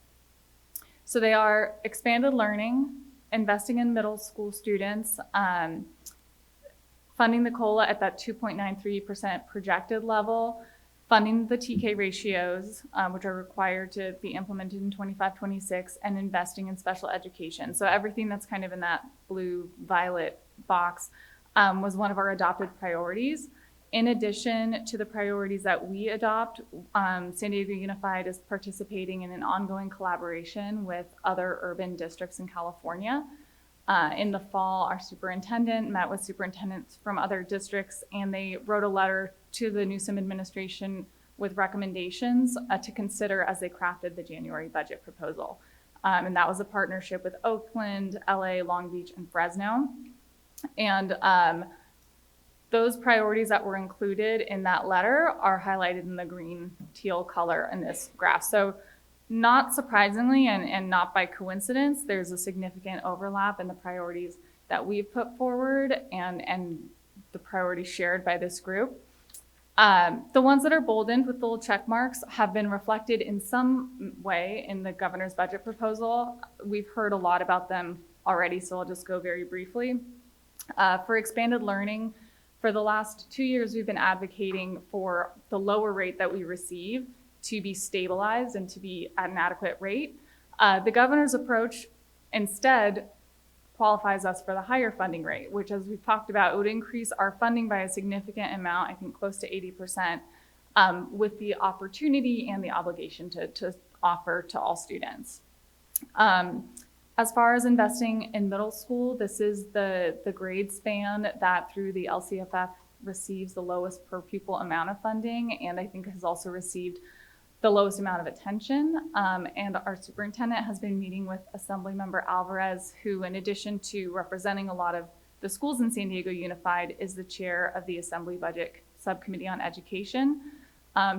S7: So they are expanded learning, investing in middle school students, funding the COLA at that 2.93% projected level, funding the TK ratios, which are required to be implemented in 25-26, and investing in special education. So everything that's kind of in that blue-violet box was one of our adopted priorities. In addition to the priorities that we adopt, San Diego Unified is participating in an ongoing collaboration with other urban districts in California. In the fall, our superintendent met with superintendents from other districts, and they wrote a letter to the Newsom administration with recommendations to consider as they crafted the January budget proposal. And that was a partnership with Oakland, LA, Long Beach, and Fresno. And those priorities that were included in that letter are highlighted in the green teal color in this graph. So not surprisingly, and not by coincidence, there's a significant overlap in the priorities that we've put forward and the priorities shared by this group. The ones that are boldened with the little check marks have been reflected in some way in the governor's budget proposal. We've heard a lot about them already, so I'll just go very briefly. For expanded learning, for the last 2 years, we've been advocating for the lower rate that we receive to be stabilized and to be at an adequate rate. The governor's approach instead qualifies us for the higher funding rate, which, as we've talked about, would increase our funding by a significant amount, I think close to 80%, with the opportunity and the obligation to offer to all students. As far as investing in middle school, this is the grade span that through the LCFF receives the lowest per pupil amount of funding, and I think has also received the lowest amount of attention. And our superintendent has been meeting with Assemblymember Alvarez, who, in addition to representing a lot of the schools in San Diego Unified, is the chair of the Assembly Budget Subcommittee on Education,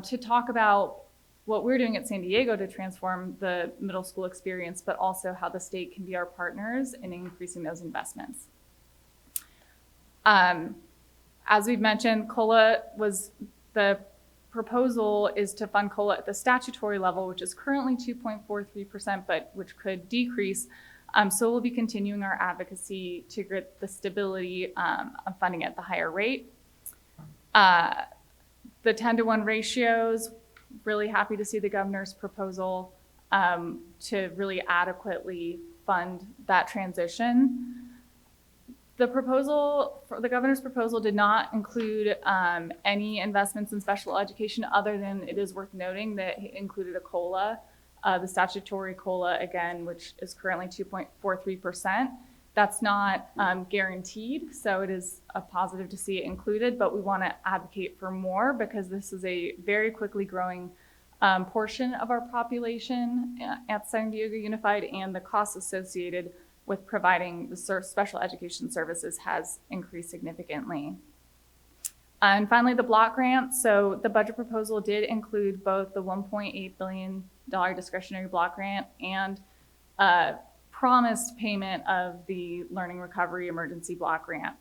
S7: to talk about what we're doing at San Diego to transform the middle school experience, but also how the state can be our partners in increasing those investments. As we've mentioned, COLA was the proposal is to fund COLA at the statutory level, which is currently 2.43%, but which could decrease. So we'll be continuing our advocacy to get the stability of funding at the higher rate. The 10-to-1 ratios, really happy to see the governor's proposal to really adequately fund that transition. The governor's proposal did not include any investments in special education, other than it is worth noting that it included a COLA, the statutory COLA again, which is currently 2.43%. That's not guaranteed, so it is a positive to see it included, but we want to advocate for more because this is a very quickly growing portion of our population at San Diego Unified, and the costs associated with providing the special education services has increased significantly. And finally, the block grant. So the budget proposal did include both the $1.8 billion discretionary block grant and promised payment of the Learning Recovery Emergency Block Grant.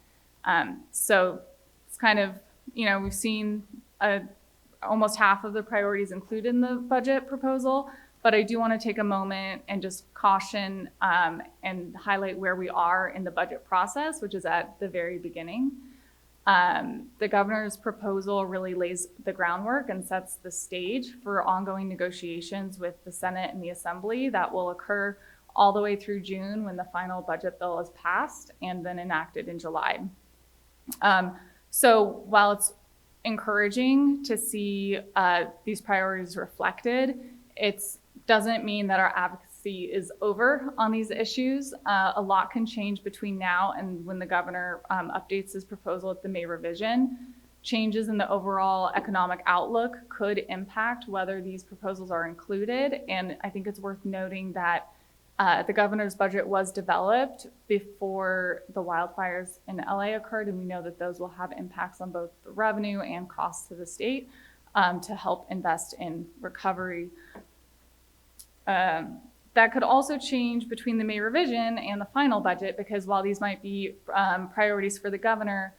S7: So it's kind of, we've seen almost half of the priorities included in the budget proposal, but I do want to take a moment and just caution and highlight where we are in the budget process, which is at the very beginning. The governor's proposal really lays the groundwork and sets the stage for ongoing negotiations with the Senate and the Assembly that will occur all the way through June when the final budget bill is passed and then enacted in July. So while it's encouraging to see these priorities reflected, it doesn't mean that our advocacy is over on these issues. A lot can change between now and when the governor updates his proposal at the May revision. Changes in the overall economic outlook could impact whether these proposals are included, and I think it's worth noting that the governor's budget was developed before the wildfires in LA occurred, and we know that those will have impacts on both the revenue and costs to the state to help invest in recovery. That could also change between the May revision and the final budget, because while these might be priorities for the governor,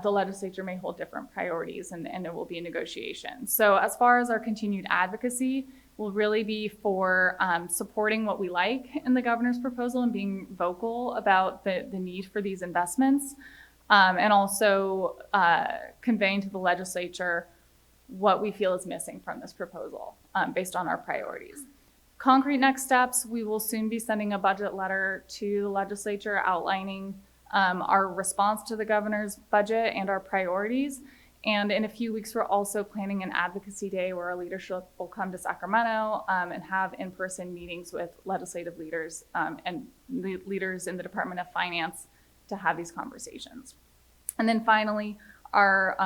S7: the legislature may hold different priorities and there will be a negotiation. So as far as our continued advocacy, will really be for supporting what we like in the governor's proposal and being vocal about the need for these investments, and also conveying to the legislature what we feel is missing from this proposal based on our priorities. Concrete next steps, we will soon be sending a budget letter to the legislature outlining our response to the governor's budget and our priorities. And in a few weeks, we're also planning an advocacy day where our leadership will come to Sacramento and have in-person meetings with legislative leaders and the leaders in the Department of Finance to have these conversations. And then finally, our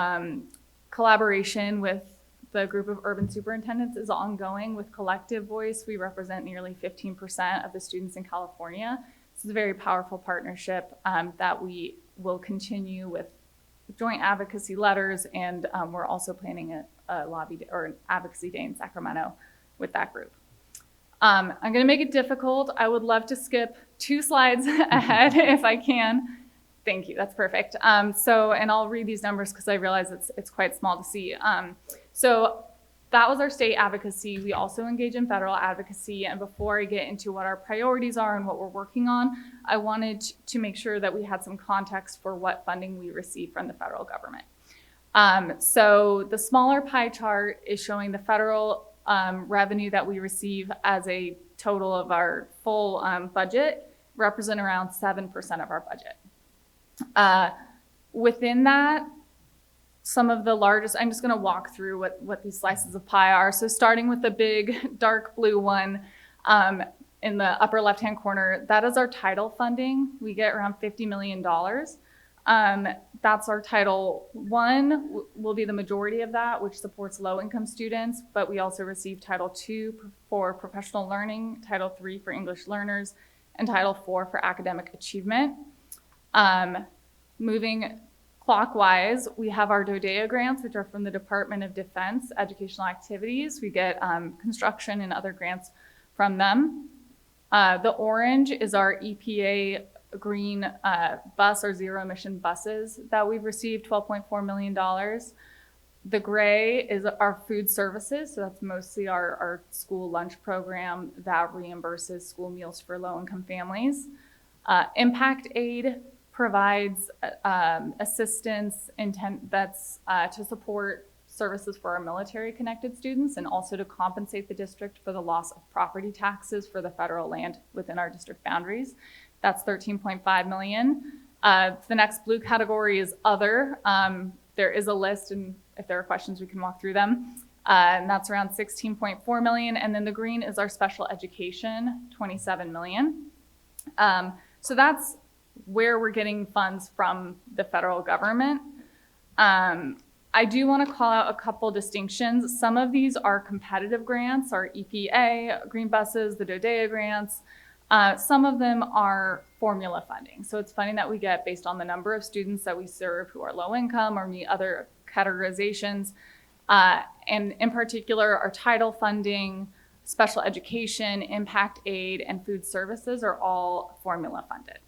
S7: collaboration with the group of urban superintendents is ongoing with Collective Voice. We represent nearly 15% of the students in California. This is a very powerful partnership that we will continue with joint advocacy letters, and we're also planning a lobby day, or an advocacy day in Sacramento with that group. I'm going to make it difficult. I would love to skip 2 slides ahead if I can. Thank you. That's perfect. And I'll read these numbers because I realize it's quite small to see. So that was our state advocacy. We also engage in federal advocacy. And before I get into what our priorities are and what we're working on, I wanted to make sure that we had some context for what funding we receive from the federal government. So the smaller pie chart is showing the federal revenue that we receive as a total of our full budget, represent around 7% of our budget. Within that, some of the largest, I'm just going to walk through what these slices of pie are. So starting with the big dark blue one in the upper left-hand corner, that is our title funding. We get around $50 million. That's our Title I, will be the majority of that, which supports low-income students, but we also receive Title II for professional learning, Title III for English learners, and Title IV for academic achievement. Moving clockwise, we have our DODEA grants, which are from the Department of Defense Educational Activities. We get construction and other grants from them. The orange is our EPA green bus or zero emission buses that we've received, $12.4 million. The gray is our food services. So that's mostly our school lunch program that reimburses school meals for low income families. Impact aid provides assistance that's to support services for our military connected students and also to compensate the district for the loss of property taxes for the federal land within our district boundaries. That's $13.5 million. The next blue category is other. There is a list, and if there are questions, we can walk through them. And that's around $16.4 million. And then the green is our special education, $27 million. So that's where we're getting funds from the federal government. I do want to call out a couple distinctions. Some of these are competitive grants, our EPA, green buses, the DODEA grants. Some of them are formula funding. So it's funding that we get based on the number of students that we serve who are low income or meet other categorizations. And in particular, our title funding, special education, impact aid, and food services are all formula funded.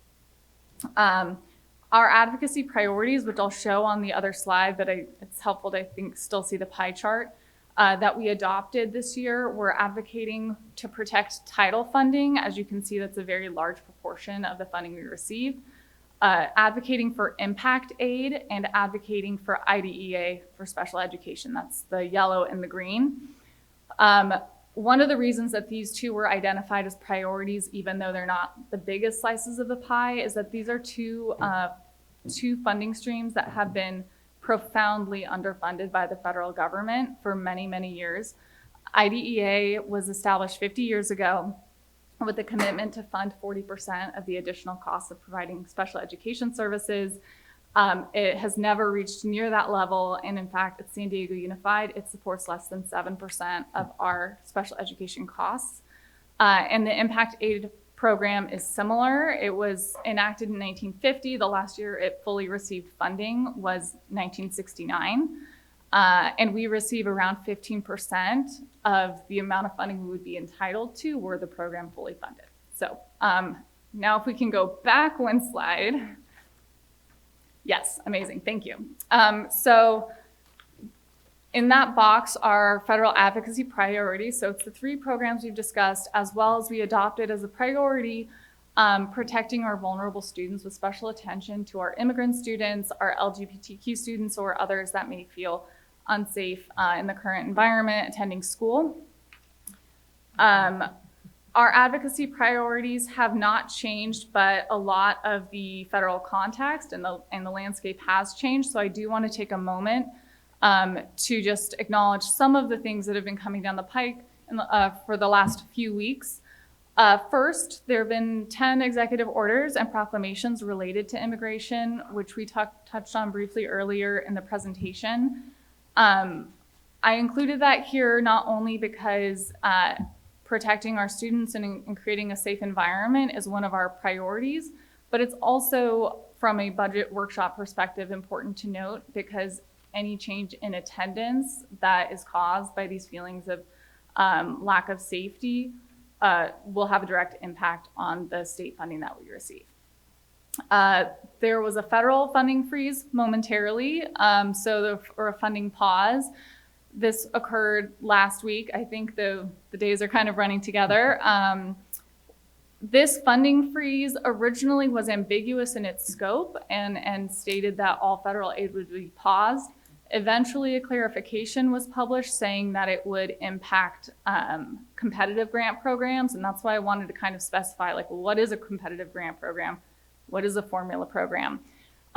S7: Our advocacy priorities, which I'll show on the other slide, but it's helpful to, I think, still see the pie chart that we adopted this year. We're advocating to protect title funding. As you can see, that's a very large proportion of the funding we receive. Advocating for impact aid and advocating for IDEA for special education. That's the yellow and the green. One of the reasons that these two were identified as priorities, even though they're not the biggest slices of the pie, is that these are two funding streams that have been profoundly underfunded by the federal government for many, many years. IDEA was established 50 years ago with a commitment to fund 40% of the additional costs of providing special education services. It has never reached near that level, and in fact, at San Diego Unified, it supports less than 7% of our special education costs. And the impact aid program is similar. It was enacted in 1950. The last year it fully received funding was 1969. And we receive around 15% of the amount of funding we would be entitled to were the program fully funded. So now if we can go back one slide. Yes, amazing, thank you. So in that box are federal advocacy priorities. So it's the 3 programs we've discussed, as well as we adopted as a priority protecting our vulnerable students with special attention to our immigrant students, our LGBTQ students, or others that may feel unsafe in the current environment attending school. Our advocacy priorities have not changed, but a lot of the federal context and the landscape has changed. So I do want to take a moment to just acknowledge some of the things that have been coming down the pike for the last few weeks. First, there have been 10 executive orders and proclamations related to immigration, which we touched on briefly earlier in the presentation. I included that here not only because protecting our students and creating a safe environment is one of our priorities, but it's also, from a budget workshop perspective, important to note because any change in attendance that is caused by these feelings of lack of safety will have a direct impact on the state funding that we receive. There was a federal funding freeze momentarily, or a funding pause. This occurred last week. I think the days are kind of running together. This funding freeze originally was ambiguous in its scope and stated that all federal aid would be paused. Eventually, a clarification was published saying that it would impact competitive grant programs, and that's why I wanted to kind of specify, like, well, what is a competitive grant program? What is a formula program?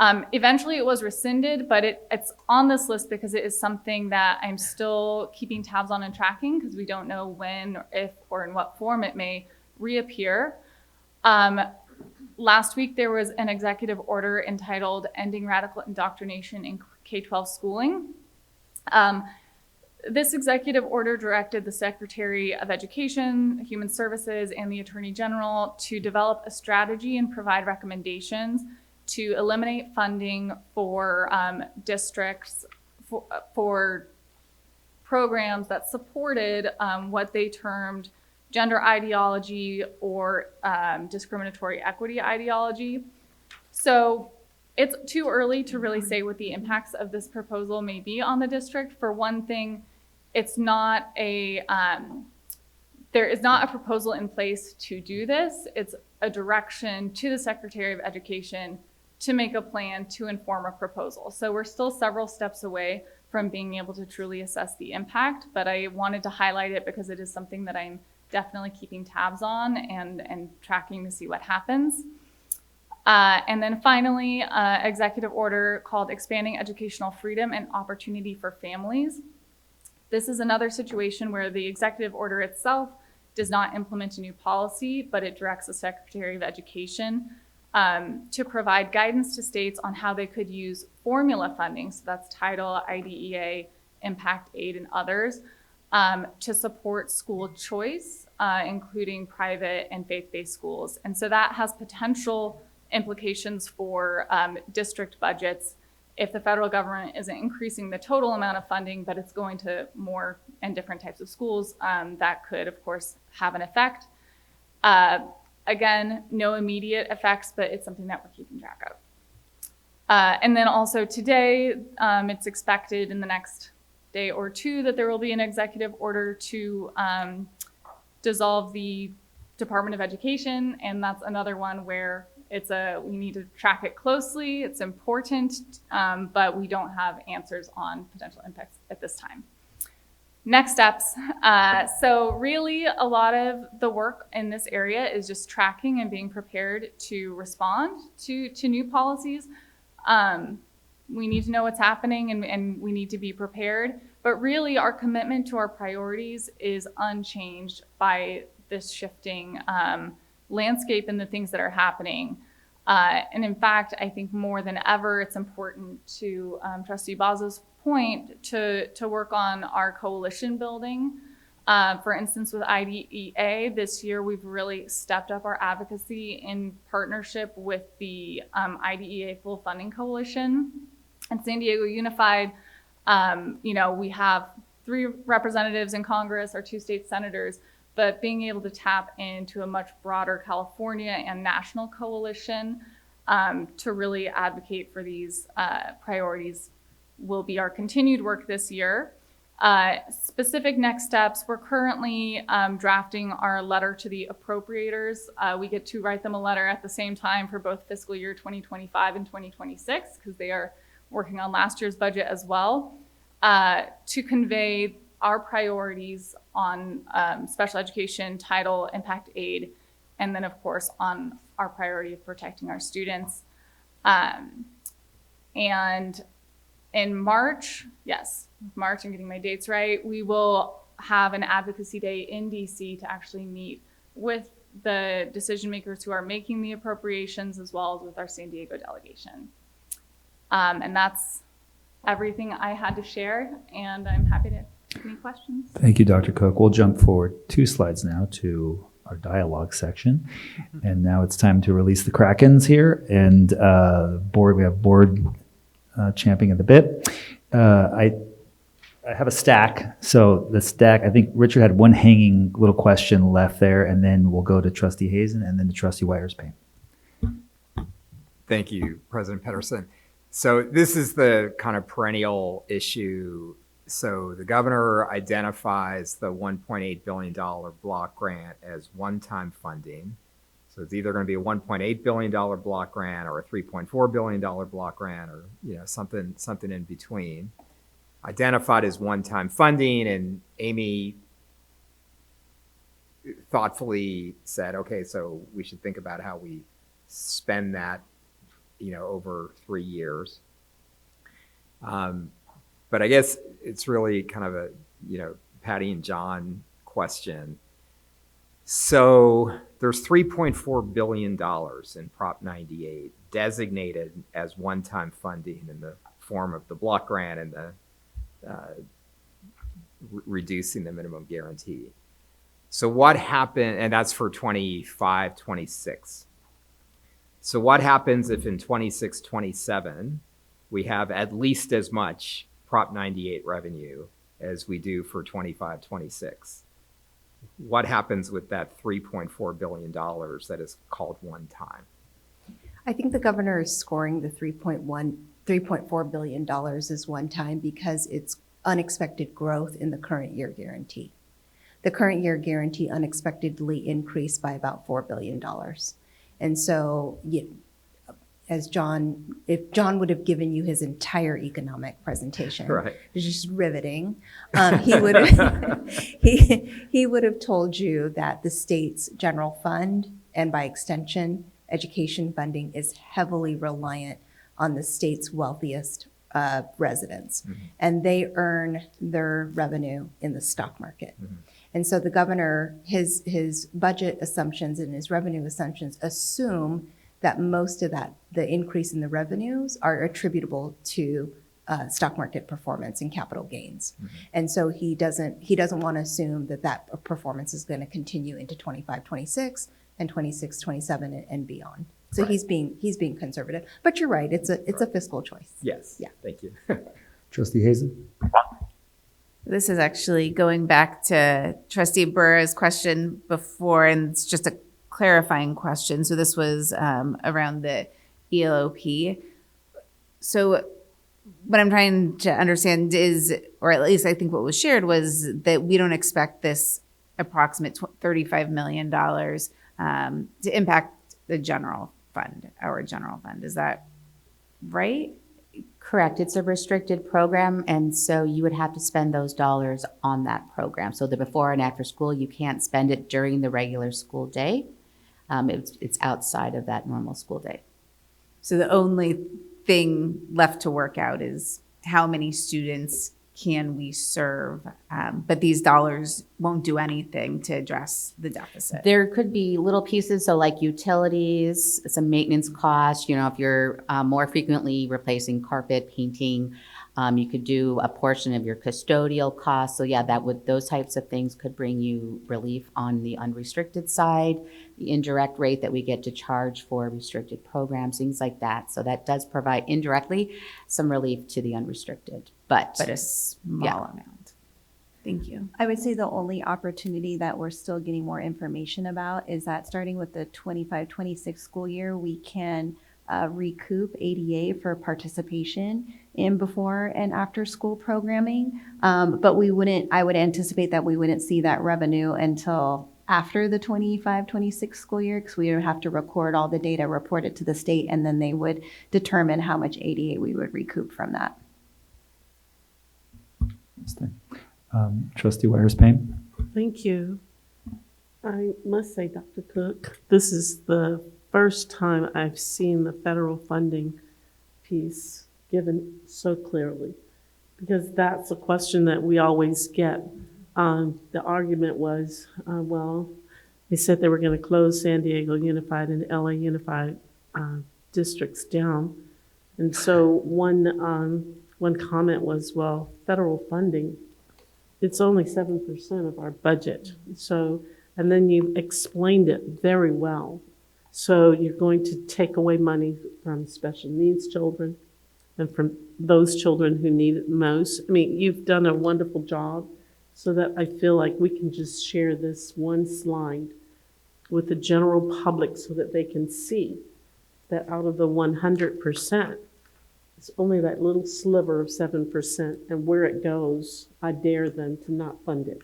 S7: Eventually, it was rescinded, but it's on this list because it is something that I'm still keeping tabs on and tracking because we don't know when, or if, or in what form it may reappear. Last week, there was an executive order entitled Ending Radical Indoctrination in K-12 Schooling. This executive order directed the Secretary of Education, Human Services, and the Attorney General to develop a strategy and provide recommendations to eliminate funding for districts for programs that supported what they termed gender ideology or discriminatory equity ideology. So it's too early to really say what the impacts of this proposal may be on the district. For one thing, it's not there is not a proposal in place to do this. It's a direction to the Secretary of Education to make a plan to inform a proposal. So we're still several steps away from being able to truly assess the impact, but I wanted to highlight it because it is something that I'm definitely keeping tabs on and tracking to see what happens. And then finally, executive order called Expanding Educational Freedom and Opportunity for Families. This is another situation where the executive order itself does not implement a new policy, but it directs the Secretary of Education to provide guidance to states on how they could use formula funding, so that's Title, IDEA, Impact Aid, and others, to support school choice, including private and faith-based schools. And so that has potential implications for district budgets if the federal government isn't increasing the total amount of funding, but it's going to more and different types of schools. That could, of course, have an effect. Again, no immediate effects, but it's something that we're keeping track of. And then also today, it's expected in the next day or two that there will be an executive order to dissolve the Department of Education, and that's another one where we need to track it closely. It's important, but we don't have answers on potential impacts at this time. Next steps. So really a lot of the work in this area is just tracking and being prepared to respond to new policies. We need to know what's happening and we need to be prepared. But really our commitment to our priorities is unchanged by this shifting landscape and the things that are happening. And in fact, I think more than ever, it's important to Trustee Baza's point to work on our coalition building. For instance, with IDEA, this year we've really stepped up our advocacy in partnership with the IDEA Full Funding Coalition and San Diego Unified. We have 3 representatives in Congress, our 2 state senators, but being able to tap into a much broader California and national coalition to really advocate for these priorities will be our continued work this year. Specific next steps, we're currently drafting our letter to the appropriators. We get to write them a letter at the same time for both fiscal year 2025 and 2026 because they are working on last year's budget as well, to convey our priorities on special education, title, impact aid, and then of course on our priority of protecting our students. And in March, yes, March, I'm getting my dates right, we will have an advocacy day in DC to actually meet with the decision makers who are making the appropriations as well as with our San Diego delegation. And that's everything I had to share, and I'm happy to take any questions.
S1: Thank you, Dr. Cook. We'll jump forward 2 slides now to our dialogue section. And now it's time to release the Krakens here. And we have board champing at the bit. I have a stack. So the stack, I think Richard had one hanging little question left there, and then we'll go to Trustee Hazen and then to Trustee Wires-Payne.
S10: Thank you, President Pedersen. So this is the kind of perennial issue. So the governor identifies the $1.8 billion block grant as one-time funding. So it's either going to be a $1.8 billion block grant or a $3.4 billion block grant, or something in between. Identified as one-time funding, and Amy thoughtfully said, okay, so we should think about how we spend that, over 3 years. But I guess it's really kind of a, Patty and John question. So there's $3.4 billion in Prop 98 designated as one-time funding in the form of the block grant and the reducing the minimum guarantee. So what happened, and that's for 25, 26. So what happens if in 26, 27, we have at least as much Prop 98 revenue as we do for 25, 26? What happens with that $3.4 billion that is called one time?
S5: I think the governor is scoring the $3.4 billion as one time because it's unexpected growth in the current year guarantee. The current year guarantee unexpectedly increased by about $4 billion. And so, if John would have given you his entire economic presentation,
S10: right,
S5: which is riveting, he would have, he would have told you that the state's general fund, and by extension, education funding, is heavily reliant on the state's wealthiest residents. Mm-hmm. And they earn their revenue in the stock market. Mm-hmm. And so the governor, his budget assumptions and his revenue assumptions assume that most of that, the increase in the revenues, are attributable to stock market performance and capital gains. Mm-hmm. And so he doesn't want to assume that performance is going to continue into 25, 26 and 26, 27 and beyond. So right. He's being conservative. But you're right, it's a fiscal choice.
S10: Yes. Yeah. Thank you.
S1: Trustee Hazen?
S8: This is actually going back to Trustee Burr's question before, and it's just a clarifying question. So this was around the ELOP. So what I'm trying to understand is, or at least I think what was shared, was that we don't expect this approximate $35 million to impact the general fund, our general fund. Is that right?
S9: Correct. It's a restricted program, and so you would have to spend those dollars on that program. So the before and after school, you can't spend it during the regular school day. It's outside of that normal school day.
S8: So the only thing left to work out is how many students can we serve? But these dollars won't do anything to address the deficit.
S9: There could be little pieces, so like utilities, some maintenance costs. If you're more frequently replacing carpet, painting, you could do a portion of your custodial costs. So yeah, those types of things could bring you relief on the unrestricted side, the indirect rate that we get to charge for restricted programs, things like that. So that does provide indirectly some relief to the unrestricted, but
S8: a small amount. Thank you.
S12: I would say the only opportunity that we're still getting more information about is that starting with the 25-26 school year, we can recoup ADA for participation in before and after school programming. But I would anticipate that we wouldn't see that revenue until after the 25-26 school year, because we would have to record all the data, report it to the state, and then they would determine how much ADA we would recoup from that.
S1: Trustee Wires-Payne?
S13: Thank you. I must say, Dr. Cook, this is the first time I've seen the federal funding piece given so clearly, because that's a question that we always get. The argument was, well, they said they were going to close San Diego Unified and LA Unified districts down. And so one comment was, well, federal funding, it's only 7% of our budget. So, and then you explained it very well. So you're going to take away money from special needs children and from those children who need it most. I mean, you've done a wonderful job, so that I feel like we can just share this one slide with the general public so that they can see that out of the 100%, it's only that little sliver of 7%, and where it goes, I dare them to not fund it.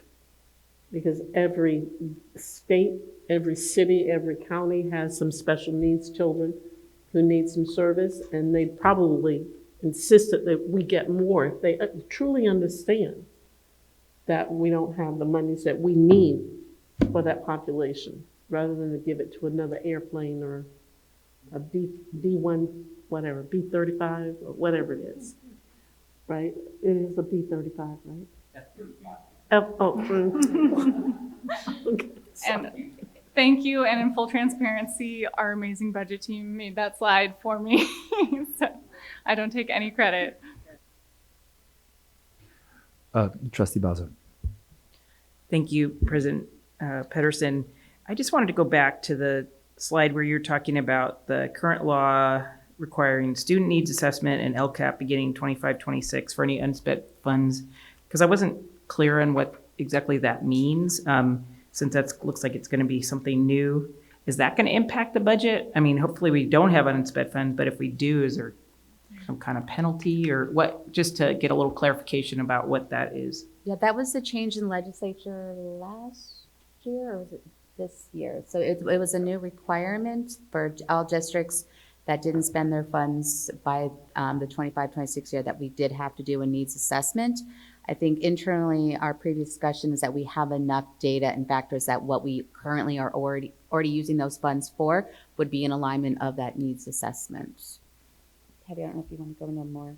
S13: Because every state, every city, every county has some special needs children who need some service, and they probably insisted that we get more if they truly understand that we don't have the monies that we need for that population, rather than to give it to another airplane or a B-1, whatever, B-35 or whatever it is, right? It is a B-35, right? Okay,
S7: And thank you. And in full transparency, our amazing budget team made that slide for me. So I don't take any credit.
S1: Trustee Bowser?
S6: Thank you, President Pedersen. I just wanted to go back to the slide where you're talking about the current law requiring student needs assessment and LCAP beginning 25-26 for any unspent funds, because I wasn't clear on what exactly that means, since that looks like it's going to be something new. Is that going to impact the budget? I mean, hopefully we don't have unspent funds, but if we do, is there some kind of penalty or what? Just to get a little clarification about what that is.
S9: Yeah, that was the change in legislature last year, or was it this year? So it was a new requirement for all districts that didn't spend their funds by the 25-26 year, that we did have to do a needs assessment. I think internally, our previous discussion is that we have enough data and factors that what we currently are already using those funds for would be in alignment of that needs assessment. Patty, I don't know if you want to go into more.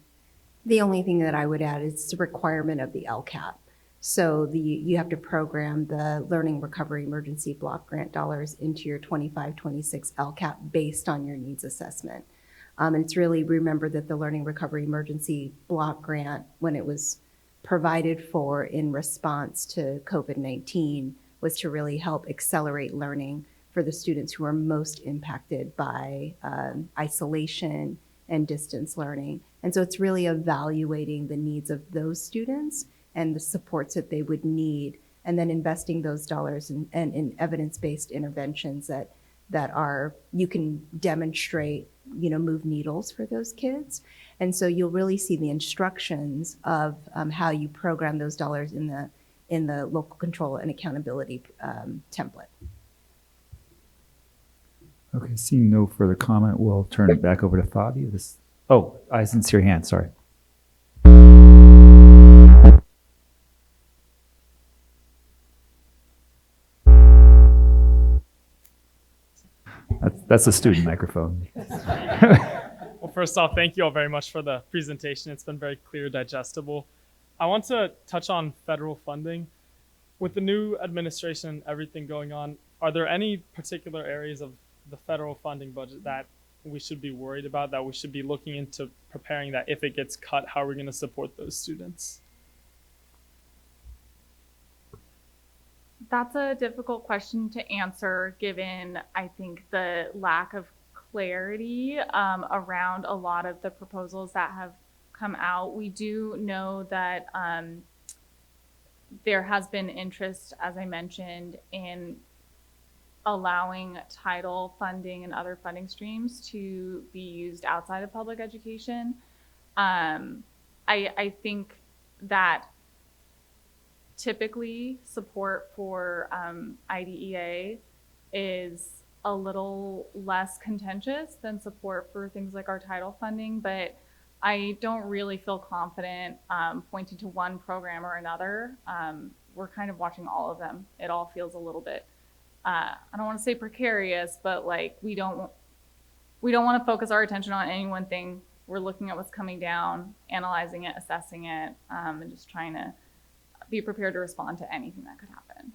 S5: The only thing that I would add is the requirement of the LCAP. So you have to program the Learning Recovery Emergency Block Grant dollars into your 25-26 LCAP based on your needs assessment. And it's really, remember that the Learning Recovery Emergency Block Grant, when it was provided for in response to COVID-19, was to really help accelerate learning for the students who are most impacted by isolation and distance learning. And so it's really evaluating the needs of those students and the supports that they would need, and then investing those dollars in evidence-based interventions that are, you can demonstrate, move needles for those kids. And so you'll really see the instructions of how you program those dollars in the local control and accountability template.
S1: Okay, seeing no further comment, we'll turn it back over to Fabi. I didn't see your hand, sorry. That's a student microphone.
S14: Well, first off, thank you all very much for the presentation. It's been very clear, digestible. I want to touch on federal funding. With the new administration and everything going on, are there any particular areas of the federal funding budget that we should be worried about, that we should be looking into preparing, that if it gets cut, how are we going to support those students?
S7: That's a difficult question to answer, given, I think, the lack of clarity around a lot of the proposals that have come out. We do know that there has been interest, as I mentioned, in allowing title funding and other funding streams to be used outside of public education. I think that typically support for IDEA is a little less contentious than support for things like our title funding, but I don't really feel confident pointing to one program or another. We're kind of watching all of them. It all feels a little bit, I don't want to say precarious, but like we don't want to focus our attention on any one thing. We're looking at what's coming down, analyzing it, assessing it, and just trying to be prepared to respond to anything that could happen.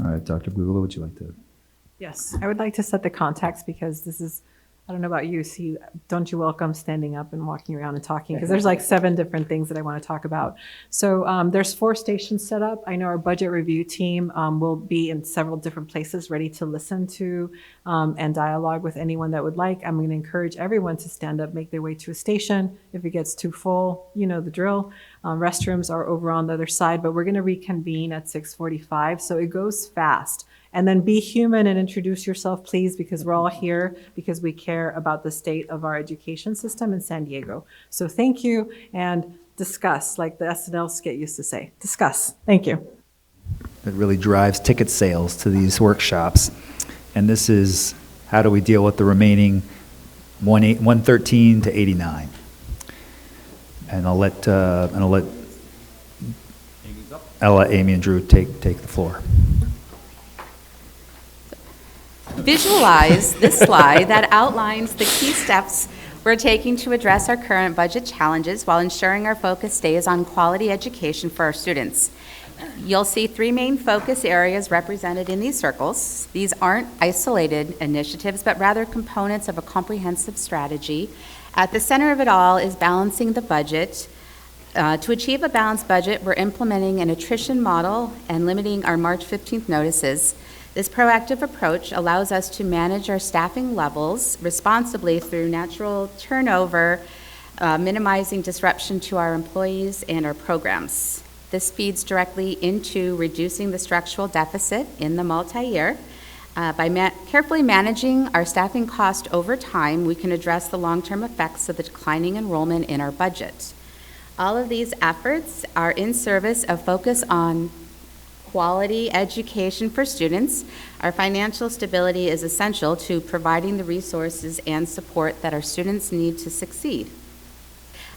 S1: All right, Dr. Bugala, would you like to?
S2: Yes, I would like to set the context because this is, I don't know about you, see, don't you welcome standing up and walking around and talking, because there's like 7 different things that I want to talk about. So there's 4 stations set up. I know our budget review team will be in several different places ready to listen to and dialogue with anyone that would like. I'm going to encourage everyone to stand up, make their way to a station. If it gets too full, you know the drill. Restrooms are over on the other side, but we're going to reconvene at 6:45, so it goes fast. And then be human and introduce yourself, please, because we're all here because we care about the state of our education system in San Diego. So thank you, and discuss, like the SNL skit used to say. Discuss. Thank you.
S1: It really drives ticket sales to these workshops. And this is how do we deal with the remaining 113 to 89. And I'll let Amy and Drew take the floor.
S9: Visualize this slide that outlines the key steps we're taking to address our current budget challenges while ensuring our focus stays on quality education for our students. You'll see 3 main focus areas represented in these circles. These aren't isolated initiatives, but rather components of a comprehensive strategy. At the center of it all is balancing the budget. To achieve a balanced budget, we're implementing an attrition model and limiting our March 15th notices. This proactive approach allows us to manage our staffing levels responsibly through natural turnover, minimizing disruption to our employees and our programs. This feeds directly into reducing the structural deficit in the multi-year. By carefully managing our staffing cost over time, we can address the long-term effects of the declining enrollment in our budget. All of these efforts are in service of focus on quality education for students. Our financial stability is essential to providing the resources and support that our students need to succeed.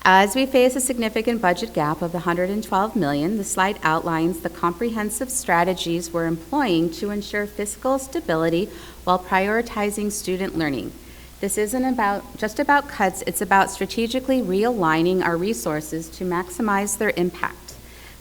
S9: As we face a significant budget gap of $112 million, the slide outlines the comprehensive strategies we're employing to ensure fiscal stability while prioritizing student learning. This isn't just about cuts, it's about strategically realigning our resources to maximize their impact.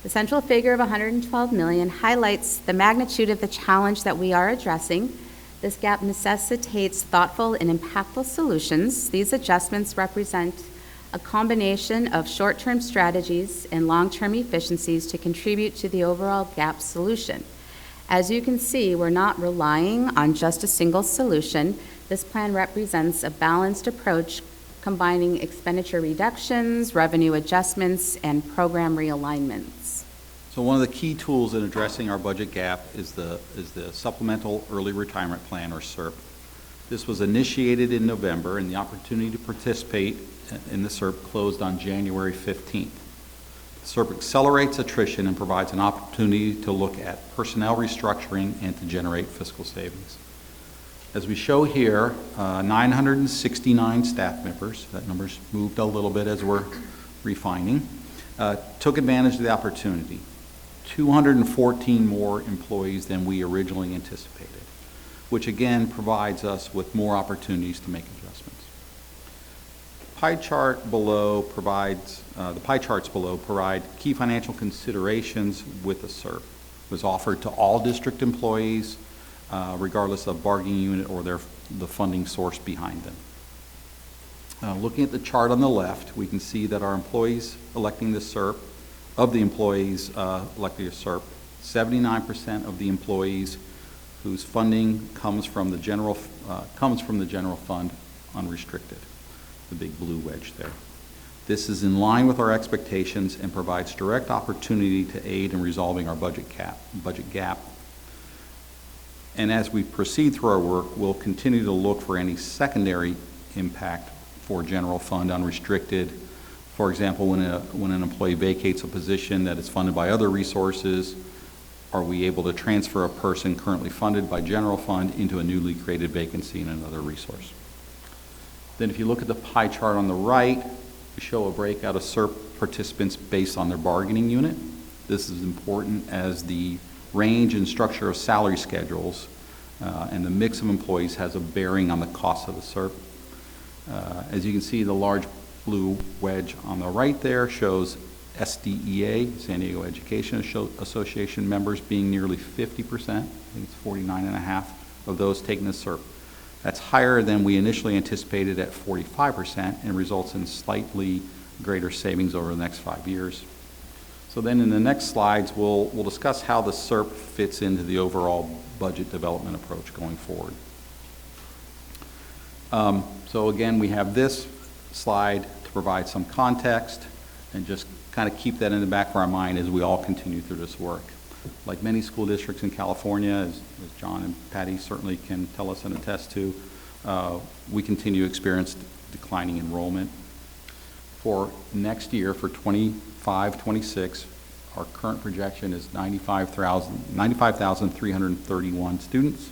S9: The central figure of $112 million highlights the magnitude of the challenge that we are addressing. This gap necessitates thoughtful and impactful solutions. These adjustments represent a combination of short-term strategies and long-term efficiencies to contribute to the overall gap solution. As you can see, we're not relying on just a single solution. This plan represents a balanced approach combining expenditure reductions, revenue adjustments, and program realignments.
S3: So one of the key tools in addressing our budget gap is the Supplemental Early Retirement Plan, or SERP. This was initiated in November, and the opportunity to participate in the SERP closed on January 15th. SERP accelerates attrition and provides an opportunity to look at personnel restructuring and to generate fiscal savings. As we show here, 969 staff members, that number's moved a little bit as we're refining, took advantage of the opportunity. 214 more employees than we originally anticipated, which again provides us with more opportunities to make adjustments. The pie charts below provide key financial considerations with the SERP. It was offered to all district employees, regardless of bargaining unit or the funding source behind them. Looking at the chart on the left, we can see that our employees electing the SERP, of the employees electing the SERP, 79% of the employees whose funding comes from the general fund unrestricted, the big blue wedge there. This is in line with our expectations and provides direct opportunity to aid in resolving our budget gap. And as we proceed through our work, we'll continue to look for any secondary impact for general fund unrestricted. For example, when an employee vacates a position that is funded by other resources, are we able to transfer a person currently funded by general fund into a newly created vacancy in another resource? Then if you look at the pie chart on the right, we show a breakout of SERP participants based on their bargaining unit. This is important as the range and structure of salary schedules and the mix of employees has a bearing on the cost of the SERP. As you can see, the large blue wedge on the right there shows SDEA, San Diego Education Association members being nearly 50%. I think it's 49.5% of those taking the SERP. That's higher than we initially anticipated at 45% and results in slightly greater savings over the next 5 years. So then in the next slides, we'll discuss how the SERP fits into the overall budget development approach going forward. So again, we have this slide to provide some context and just kind of keep that in the back of our mind as we all continue through this work. Like many school districts in California, as John and Patty certainly can tell us and attest to, we continue to experience declining enrollment. For next year, for 25-26, our current projection is 95,331 students,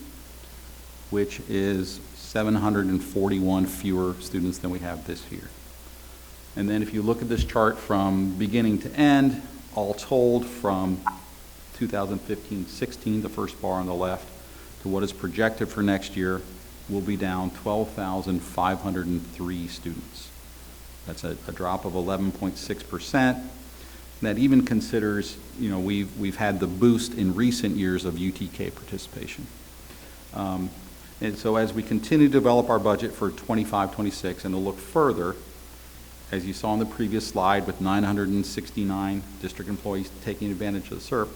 S3: which is 741 fewer students than we have this year. And then if you look at this chart from beginning to end, all told from 2015-16, the first bar on the left, to what is projected for next year, will be down 12,503 students. That's a drop of 11.6%. That even considers, you know, we've had the boost in recent years of UTK participation. And so as we continue to develop our budget for 25-26 and to look further, as you saw on the previous slide with 969 district employees taking advantage of the SERP,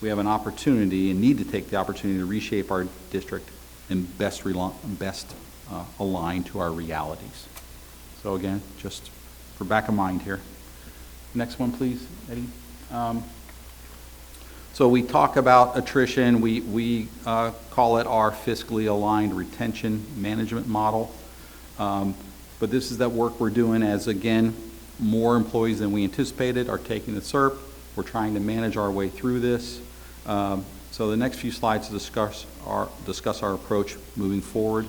S3: we have an opportunity and need to take the opportunity to reshape our district and best align to our realities. So again, just for back of mind here. Next one, please, Eddie. So we talk about attrition. We call it our fiscally aligned retention management model. But this is that work we're doing as, again, more employees than we anticipated are taking the SERP. We're trying to manage our way through this. So the next few slides discuss our approach moving forward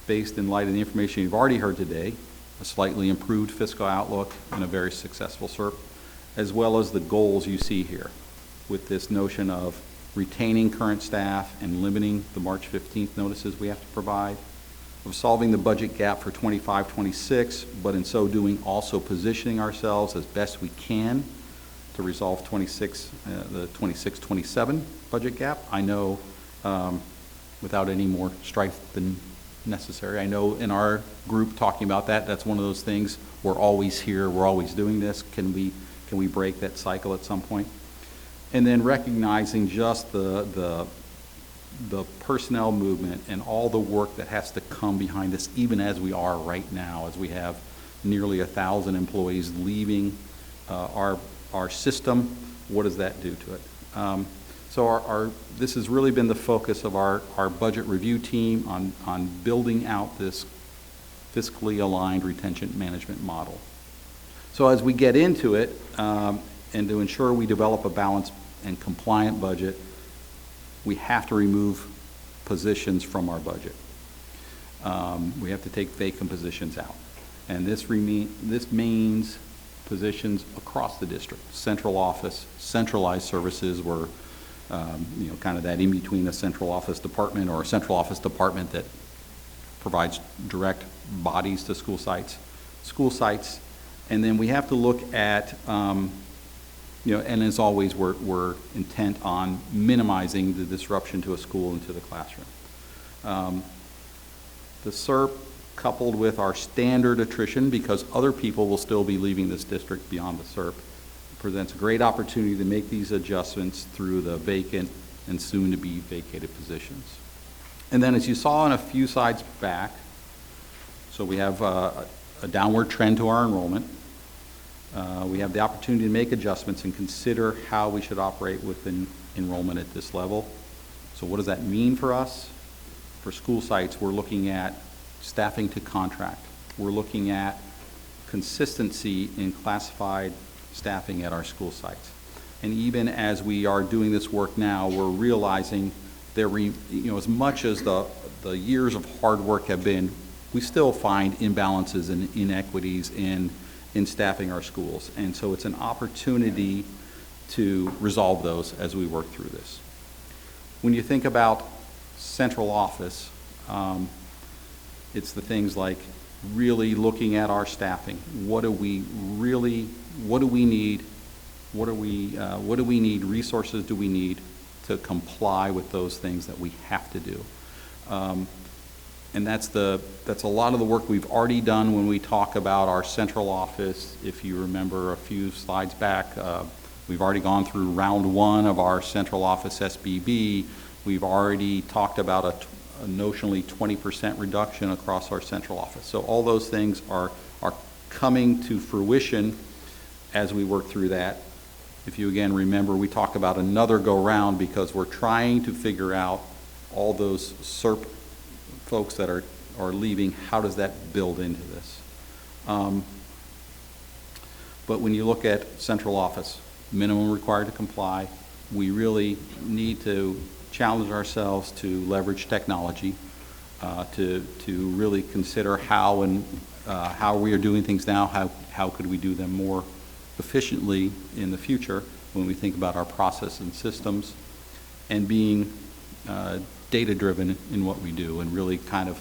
S3: based in light of the information you've already heard today, a slightly improved fiscal outlook and a very successful SERP, as well as the goals you see here with this notion of retaining current staff and limiting the March 15th notices we have to provide, of solving the budget gap for 25-26, but in so doing also positioning ourselves as best we can to resolve the 26-27 budget gap. I know without any more strife than necessary. I know in our group talking about that, that's one of those things, we're always here, we're always doing this. Can we break that cycle at some point? And then recognizing just the personnel movement and all the work that has to come behind this, even as we are right now, as we have nearly 1,000 employees leaving our system. What does that do to it? So this has really been the focus of our budget review team on building out this fiscally aligned retention management model. So as we get into it, and to ensure we develop a balanced and compliant budget, we have to remove positions from our budget. We have to take vacant positions out. And this means positions across the district. Central office, centralized services were, kind of that in between a central office department or a central office department that provides direct bodies to school sites. And then we have to look at, and as always, we're intent on minimizing the disruption to a school and to the classroom. The SERP, coupled with our standard attrition, because other people will still be leaving this district beyond the SERP, presents a great opportunity to make these adjustments through the vacant and soon-to-be vacated positions. And then as you saw in a few slides back, so we have a downward trend to our enrollment. We have the opportunity to make adjustments and consider how we should operate within enrollment at this level. So what does that mean for us? For school sites, we're looking at staffing to contract. We're looking at consistency in classified staffing at our school sites. And even as we are doing this work now, we're realizing as much as the years of hard work have been, we still find imbalances and inequities in staffing our schools. And so it's an opportunity to resolve those as we work through this. When you think about central office, it's the things like really looking at our staffing. What do we need? What do we need? Resources do we need to comply with those things that we have to do? And that's a lot of the work we've already done when we talk about our central office. If you remember a few slides back, we've already gone through round one of our central office SBB. We've already talked about a notionally 20% reduction across our central office. So all those things are coming to fruition as we work through that. If you again remember, we talk about another go-round because we're trying to figure out all those SERP folks that are leaving, how does that build into this? But when you look at central office, minimum required to comply, we really need to challenge ourselves to leverage technology, to really consider how we are doing things now, how could we do them more efficiently in the future when we think about our process and systems, and being data-driven in what we do, and really kind of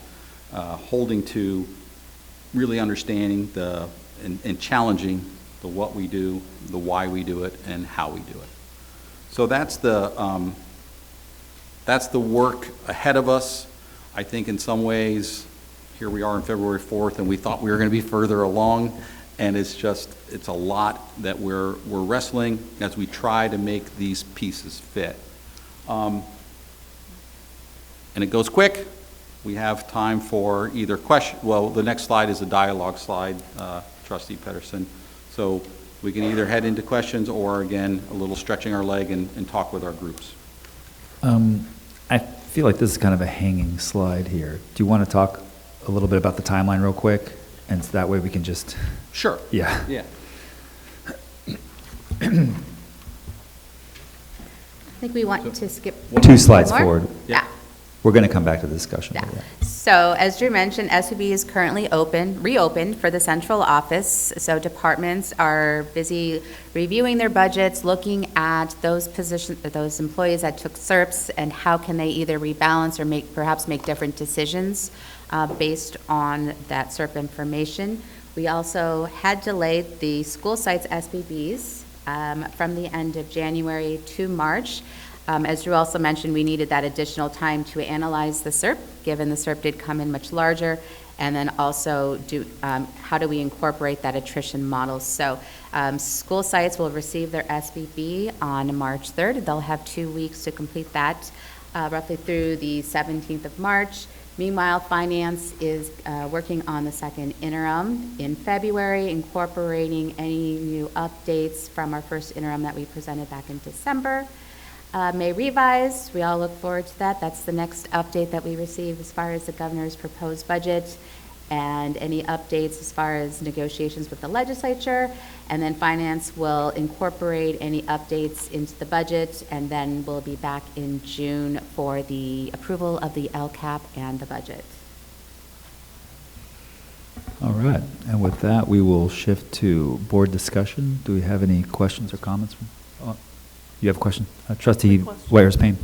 S3: holding to really understanding and challenging the what we do, the why we do it, and how we do it. So that's the work ahead of us. I think in some ways, here we are on February 4th, and we thought we were going to be further along, and it's a lot that we're wrestling as we try to make these pieces fit. And it goes quick. We have time for either question. Well, the next slide is a dialogue slide, Trustee Pedersen. So we can either head into questions or, again, a little stretching our leg and talk with our groups.
S1: I feel like this is kind of a hanging slide here. Do you want to talk a little bit about the timeline real quick? And so that way we can just...
S3: Sure.
S1: Yeah.
S3: Yeah.
S9: I think we want to skip
S1: 2 slides
S9: more.
S1: forward.
S9: Yeah.
S1: We're going to come back to the discussion.
S9: Yeah.
S1: but yeah.
S9: So as Drew mentioned, SVB is currently reopened for the central office. So departments are busy reviewing their budgets, looking at those those employees that took SERPs, and how can they either rebalance or perhaps make different decisions based on that SERP information. We also had delayed the school sites SBBs from the end of January to March. As Drew also mentioned, we needed that additional time to analyze the SERP, given the SERP did come in much larger, and then also how do we incorporate that attrition model. So school sites will receive their SBB on March 3rd. They'll have 2 weeks to complete that, roughly through the 17th of March. Meanwhile, finance is working on the second interim in February, incorporating any new updates from our first interim that we presented back in December. May revise, we all look forward to that. That's the next update that we receive as far as the governor's proposed budget, and any updates as far as negotiations with the legislature. And then finance will incorporate any updates into the budget, and then we'll be back in June for the approval of the LCAP and the budget.
S1: All right. And with that, we will shift to board discussion. Do we have any questions or comments? You have a question? Trustee Weyers-Payne.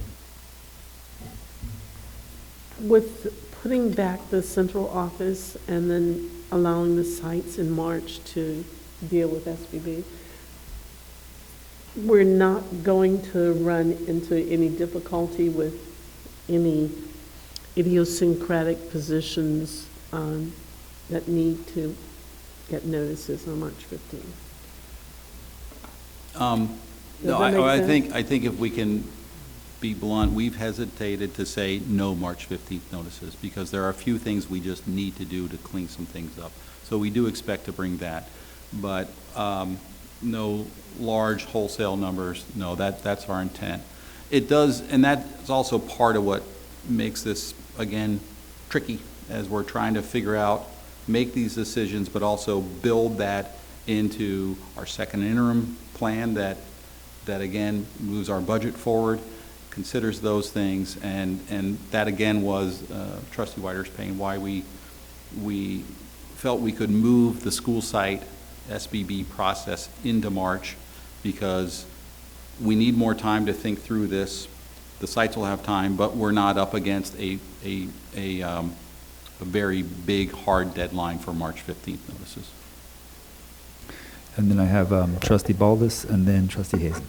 S13: With putting back the central office and then allowing the sites in March to deal with SBB, we're not going to run into any difficulty with any idiosyncratic positions that need to get notices on March 15th.
S3: No, I think if we can be blunt, we've hesitated to say no March 15th notices because there are a few things we just need to do to clean some things up. So we do expect to bring that, but no large wholesale numbers. No, that's our intent. It does, and that's also part of what makes this, again, tricky as we're trying to figure out, make these decisions, but also build that into our second interim plan that again moves our budget forward, considers those things, and that again was Trustee Whiter's pain, why we felt we could move the school site SBB process into March, because we need more time to think through this. The sites will have time, but we're not up against a very big, hard deadline for March 15th notices.
S1: And then I have Trustee Baldus and then Trustee Hazen.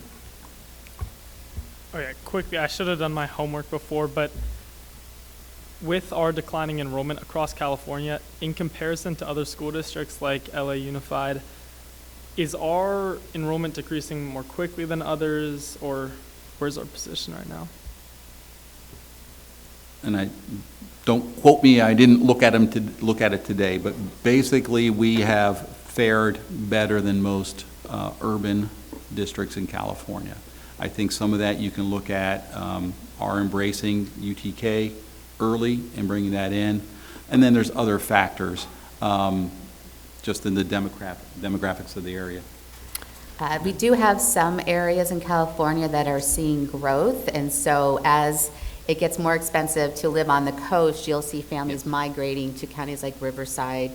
S14: Oh yeah, quickly, I should have done my homework before, but with our declining enrollment across California, in comparison to other school districts like LA Unified, is our enrollment decreasing more quickly than others, or where's our position right now?
S3: And don't quote me, I didn't look at it today, but basically we have fared better than most urban districts in California. I think some of that you can look at our embracing UTK early and bringing that in, and then there's other factors just in the demographics of the area.
S9: We do have some areas in California that are seeing growth, and so as it gets more expensive to live on the coast, you'll see families migrating to counties like Riverside,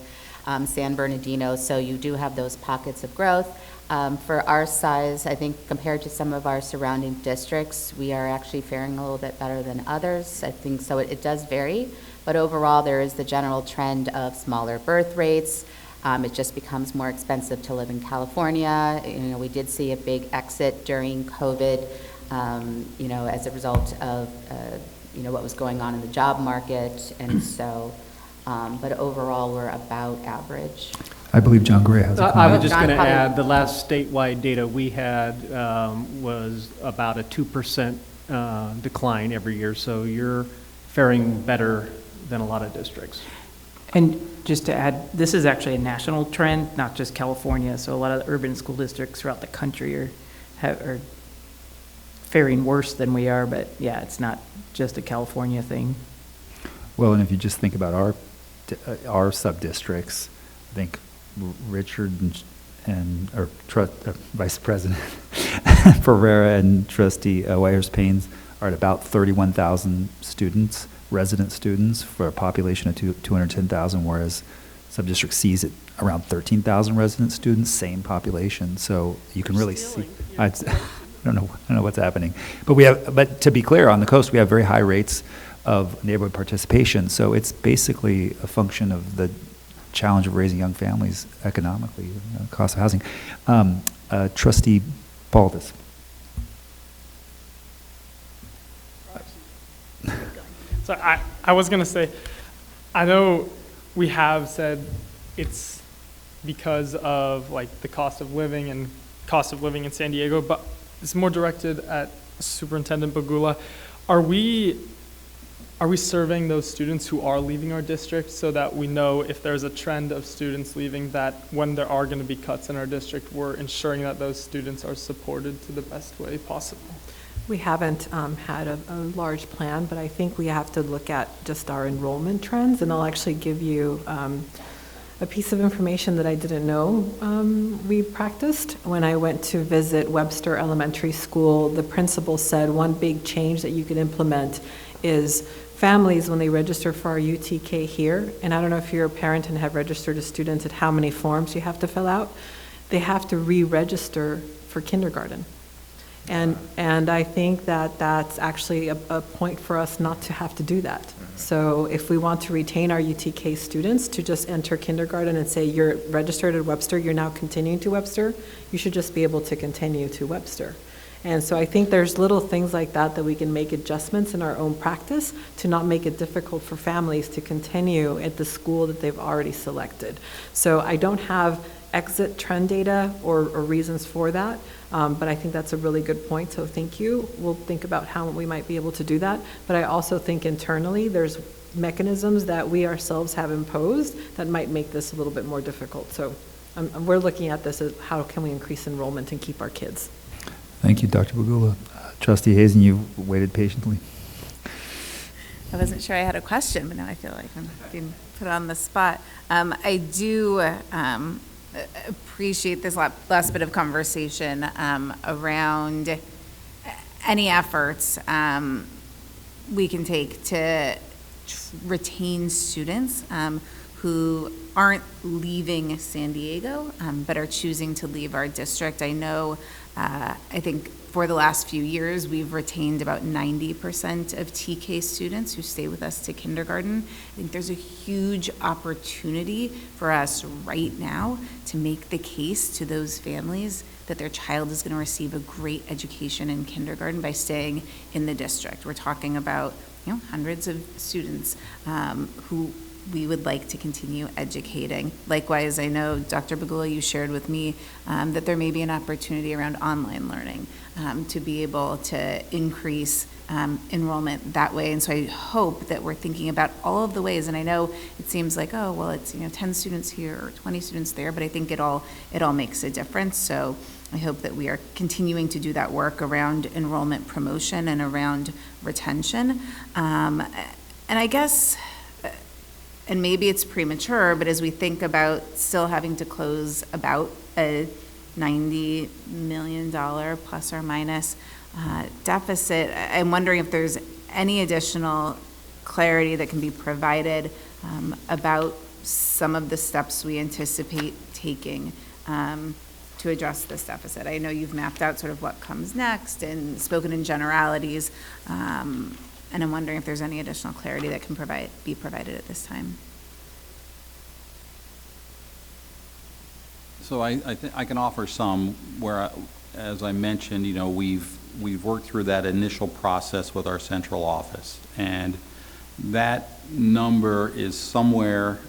S9: San Bernardino, so you do have those pockets of growth. For our size, I think compared to some of our surrounding districts, we are actually faring a little bit better than others. I think so it does vary, but overall there is the general trend of smaller birth rates. It just becomes more expensive to live in California. You know, we did see a big exit during COVID, you know, as a result of, you know, what was going on in the job market. And so, but overall, we're about average.
S1: I believe John Gray has a
S4: I
S1: comment.
S4: was just going to
S9: John,
S4: add, the last statewide data we had was about a 2% decline every year. So you're faring better than a lot of districts.
S6: And just to add, this is actually a national trend, not just California. So a lot of urban school districts throughout the country are faring worse than we are. But yeah, it's not just a California thing.
S1: Well, and if you just think about our sub-districts, I think Richard and Vice President Ferreira and Trustee Weyers-Paynes are at about 31,000 students, resident students, for a population of 210,000, whereas Subdistrict C is at around 13,000 resident students, same population. So you can really see. I don't know what's happening, but to be clear, on the coast we have very high rates of neighborhood participation. So it's basically a function of the challenge of raising young families economically, cost of housing. Trustee Baldus.
S14: So I was going to say, I know we have said it's because of like the cost of living and cost of living in San Diego, but it's more directed at Superintendent Bagula. Are we surveying those students who are leaving our district so that we know if there's a trend of students leaving, that when there are going to be cuts in our district, we're ensuring that those students are supported to the best way possible?
S2: We haven't had a large plan, but I think we have to look at just our enrollment trends, and I'll actually give you a piece of information that I didn't know we practiced. When I went to visit Webster Elementary School, the principal said one big change that you could implement is families, when they register for our UTK here, and I don't know if you're a parent and have registered a student at how many forms you have to fill out, they have to re-register for kindergarten. And I think that that's actually a point for us not to have to do that. So if we want to retain our UTK students to just enter kindergarten and say you're registered at Webster, you're now continuing to Webster, you should just be able to continue to Webster. And so I think there's little things like that we can make adjustments in our own practice to not make it difficult for families to continue at the school that they've already selected. So I don't have exit trend data or reasons for that, but I think that's a really good point, so thank you. We'll think about how we might be able to do that, but I also think internally there's mechanisms that we ourselves have imposed that might make this a little bit more difficult. So we're looking at this as how can we increase enrollment and keep our kids.
S1: Thank you, Dr. Bagula. Trustee Hazen, you waited patiently.
S8: I wasn't sure I had a question, but now I feel like I'm being put on the spot. I do appreciate this last bit of conversation around any efforts we can take to retain students who aren't leaving San Diego, but are choosing to leave our district. I know, I think for the last few years, we've retained about 90% of TK students who stay with us to kindergarten. I think there's a huge opportunity for us right now to make the case to those families that their child is going to receive a great education in kindergarten by staying in the district. We're talking about, hundreds of students who we would like to continue educating. Likewise, I know, Dr. Bagula, you shared with me that there may be an opportunity around online learning to be able to increase enrollment that way. And so I hope that we're thinking about all of the ways, and I know it seems like, oh, well, it's 10 students here or 20 students there, but I think it all makes a difference. So I hope that we are continuing to do that work around enrollment promotion and around retention. And I guess, and maybe it's premature, but as we think about still having to close about a $90 million plus or minus deficit, I'm wondering if there's any additional clarity that can be provided about some of the steps we anticipate taking to address this deficit. I know you've mapped out sort of what comes next and spoken in generalities, and I'm wondering if there's any additional clarity that can be provided at this time.
S3: So I can offer some where, as I mentioned, we've worked through that initial process with our central office, and that number is somewhere,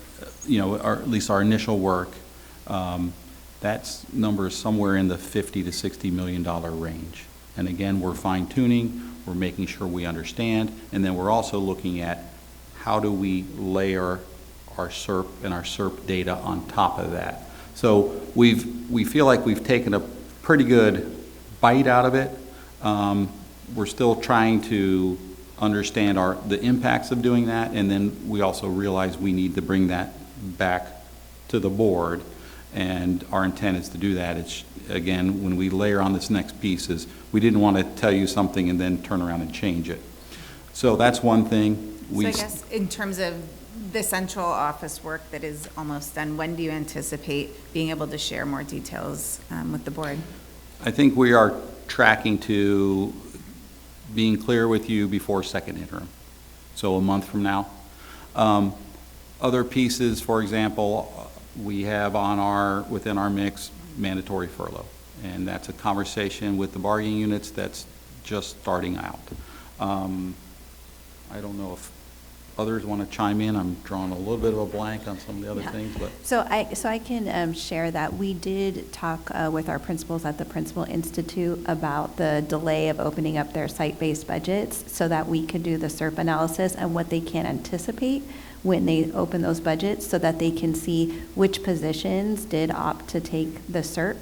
S3: or at least our initial work, that number is somewhere in the $50 to $60 million range. And again, we're fine tuning, we're making sure we understand, and then we're also looking at how do we layer our SERP and our SERP data on top of that. So we feel like we've taken a pretty good bite out of it. We're still trying to understand the impacts of doing that, and then we also realize we need to bring that back to the board, and our intent is to do that. It's, again, when we layer on this next piece, is we didn't want to tell you something and then turn around and change it. So that's one thing.
S8: So I guess in terms of the central office work that is almost done, when do you anticipate being able to share more details with the board?
S3: I think we are tracking to being clear with you before second interim, so a month from now. Other pieces, for example, we have within our mix mandatory furlough, and that's a conversation with the bargaining units that's just starting out. I don't know if others want to chime in. I'm drawing a little bit of a blank on some of the other things, but
S5: So I can share that we did talk with our principals at the Principal Institute about the delay of opening up their site-based budgets so that we could do the SERP analysis and what they can anticipate when they open those budgets, so that they can see which positions did opt to take the SERP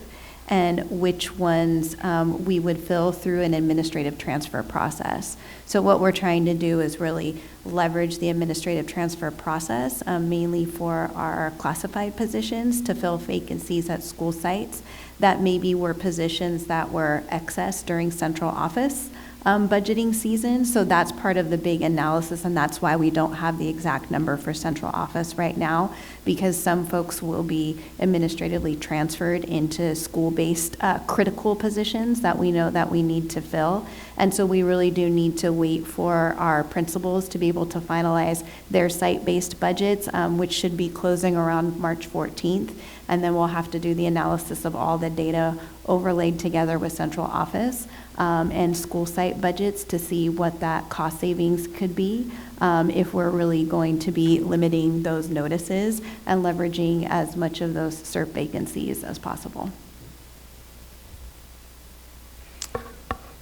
S5: and which ones we would fill through an administrative transfer process. So what we're trying to do is really leverage the administrative transfer process, mainly for our classified positions, to fill vacancies at school sites that maybe were positions that were excess during central office budgeting season. So that's part of the big analysis, and that's why we don't have the exact number for central office right now, because some folks will be administratively transferred into school-based critical positions that we know that we need to fill. And so we really do need to wait for our principals to be able to finalize their site-based budgets, which should be closing around March 14th. And then we'll have to do the analysis of all the data overlaid together with central office and school site budgets to see what that cost savings could be if we're really going to be limiting those notices and leveraging as much of those SERP vacancies as possible.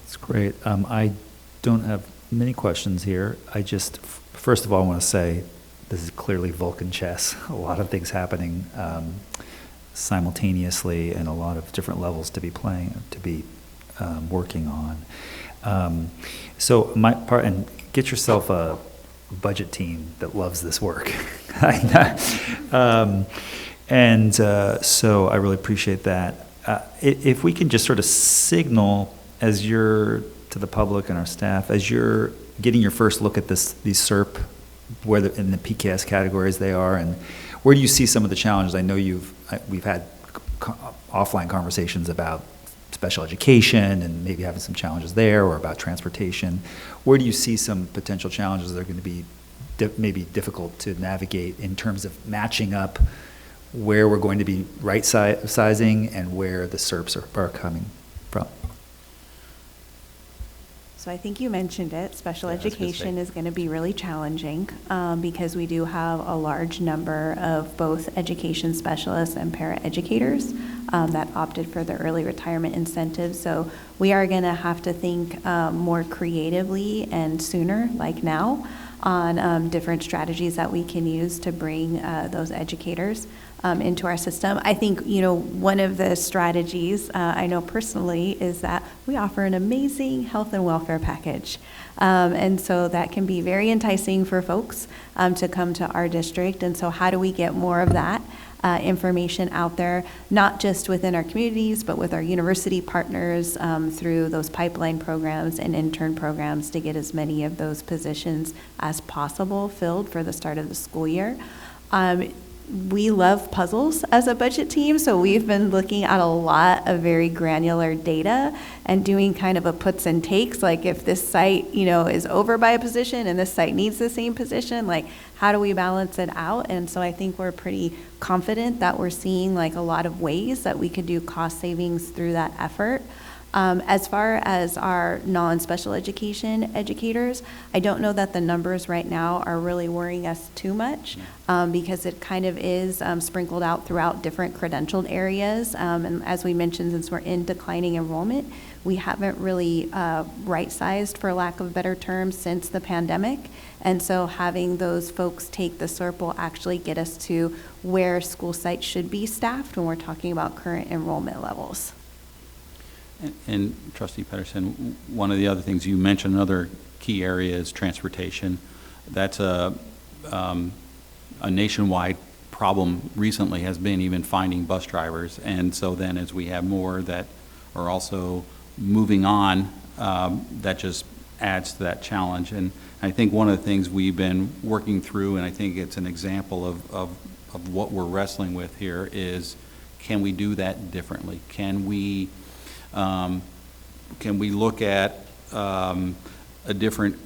S1: That's great. I don't have many questions here. I just, first of all, want to say this is clearly Vulcan chess. A lot of things happening simultaneously and a lot of different levels to be working on. So my part, and get yourself a budget team that loves this work. So I really appreciate that. If we can just sort of signal as you're to the public and our staff, as you're getting your first look at these SERP, whether in the PKS categories they are, and where do you see some of the challenges? I know we've had offline conversations about special education and maybe having some challenges there, or about transportation. Where do you see some potential challenges that are going to be maybe difficult to navigate in terms of matching up where we're going to be right sizing and where the SERPs are coming from?
S12: So I think you mentioned it. Special
S1: Yeah, I was gonna
S12: education
S1: say.
S12: is going to be really challenging because we do have a large number of both education specialists and paraeducators that opted for the early retirement incentive. So we are going to have to think more creatively and sooner, like now, on different strategies that we can use to bring those educators into our system. I think, one of the strategies I know personally is that we offer an amazing health and welfare package. And so that can be very enticing for folks to come to our district. And so how do we get more of that information out there, not just within our communities, but with our university partners through those pipeline programs and intern programs to get as many of those positions as possible filled for the start of the school year. We love puzzles as a budget team, so we've been looking at a lot of very granular data and doing kind of a puts and takes, like if this site, is over by a position and this site needs the same position, like how do we balance it out? And so I think we're pretty confident that we're seeing like a lot of ways that we could do cost savings through that effort. As far as our non-special education educators, I don't know that the numbers right now are really worrying us too much because it kind of is sprinkled out throughout different credentialed areas. And as we mentioned, since we're in declining enrollment, we haven't really right-sized, for lack of better terms, since the pandemic. And so having those folks take the SERP will actually get us to where school sites should be staffed when we're talking about current enrollment levels.
S3: And Trustee Pedersen, one of the other things you mentioned, another key area is transportation. That's a nationwide problem recently has been even finding bus drivers. And so then as we have more that are also moving on, that just adds to that challenge. And I think one of the things we've been working through, and I think it's an example of what we're wrestling with here, is can we do that differently? Can we look at a different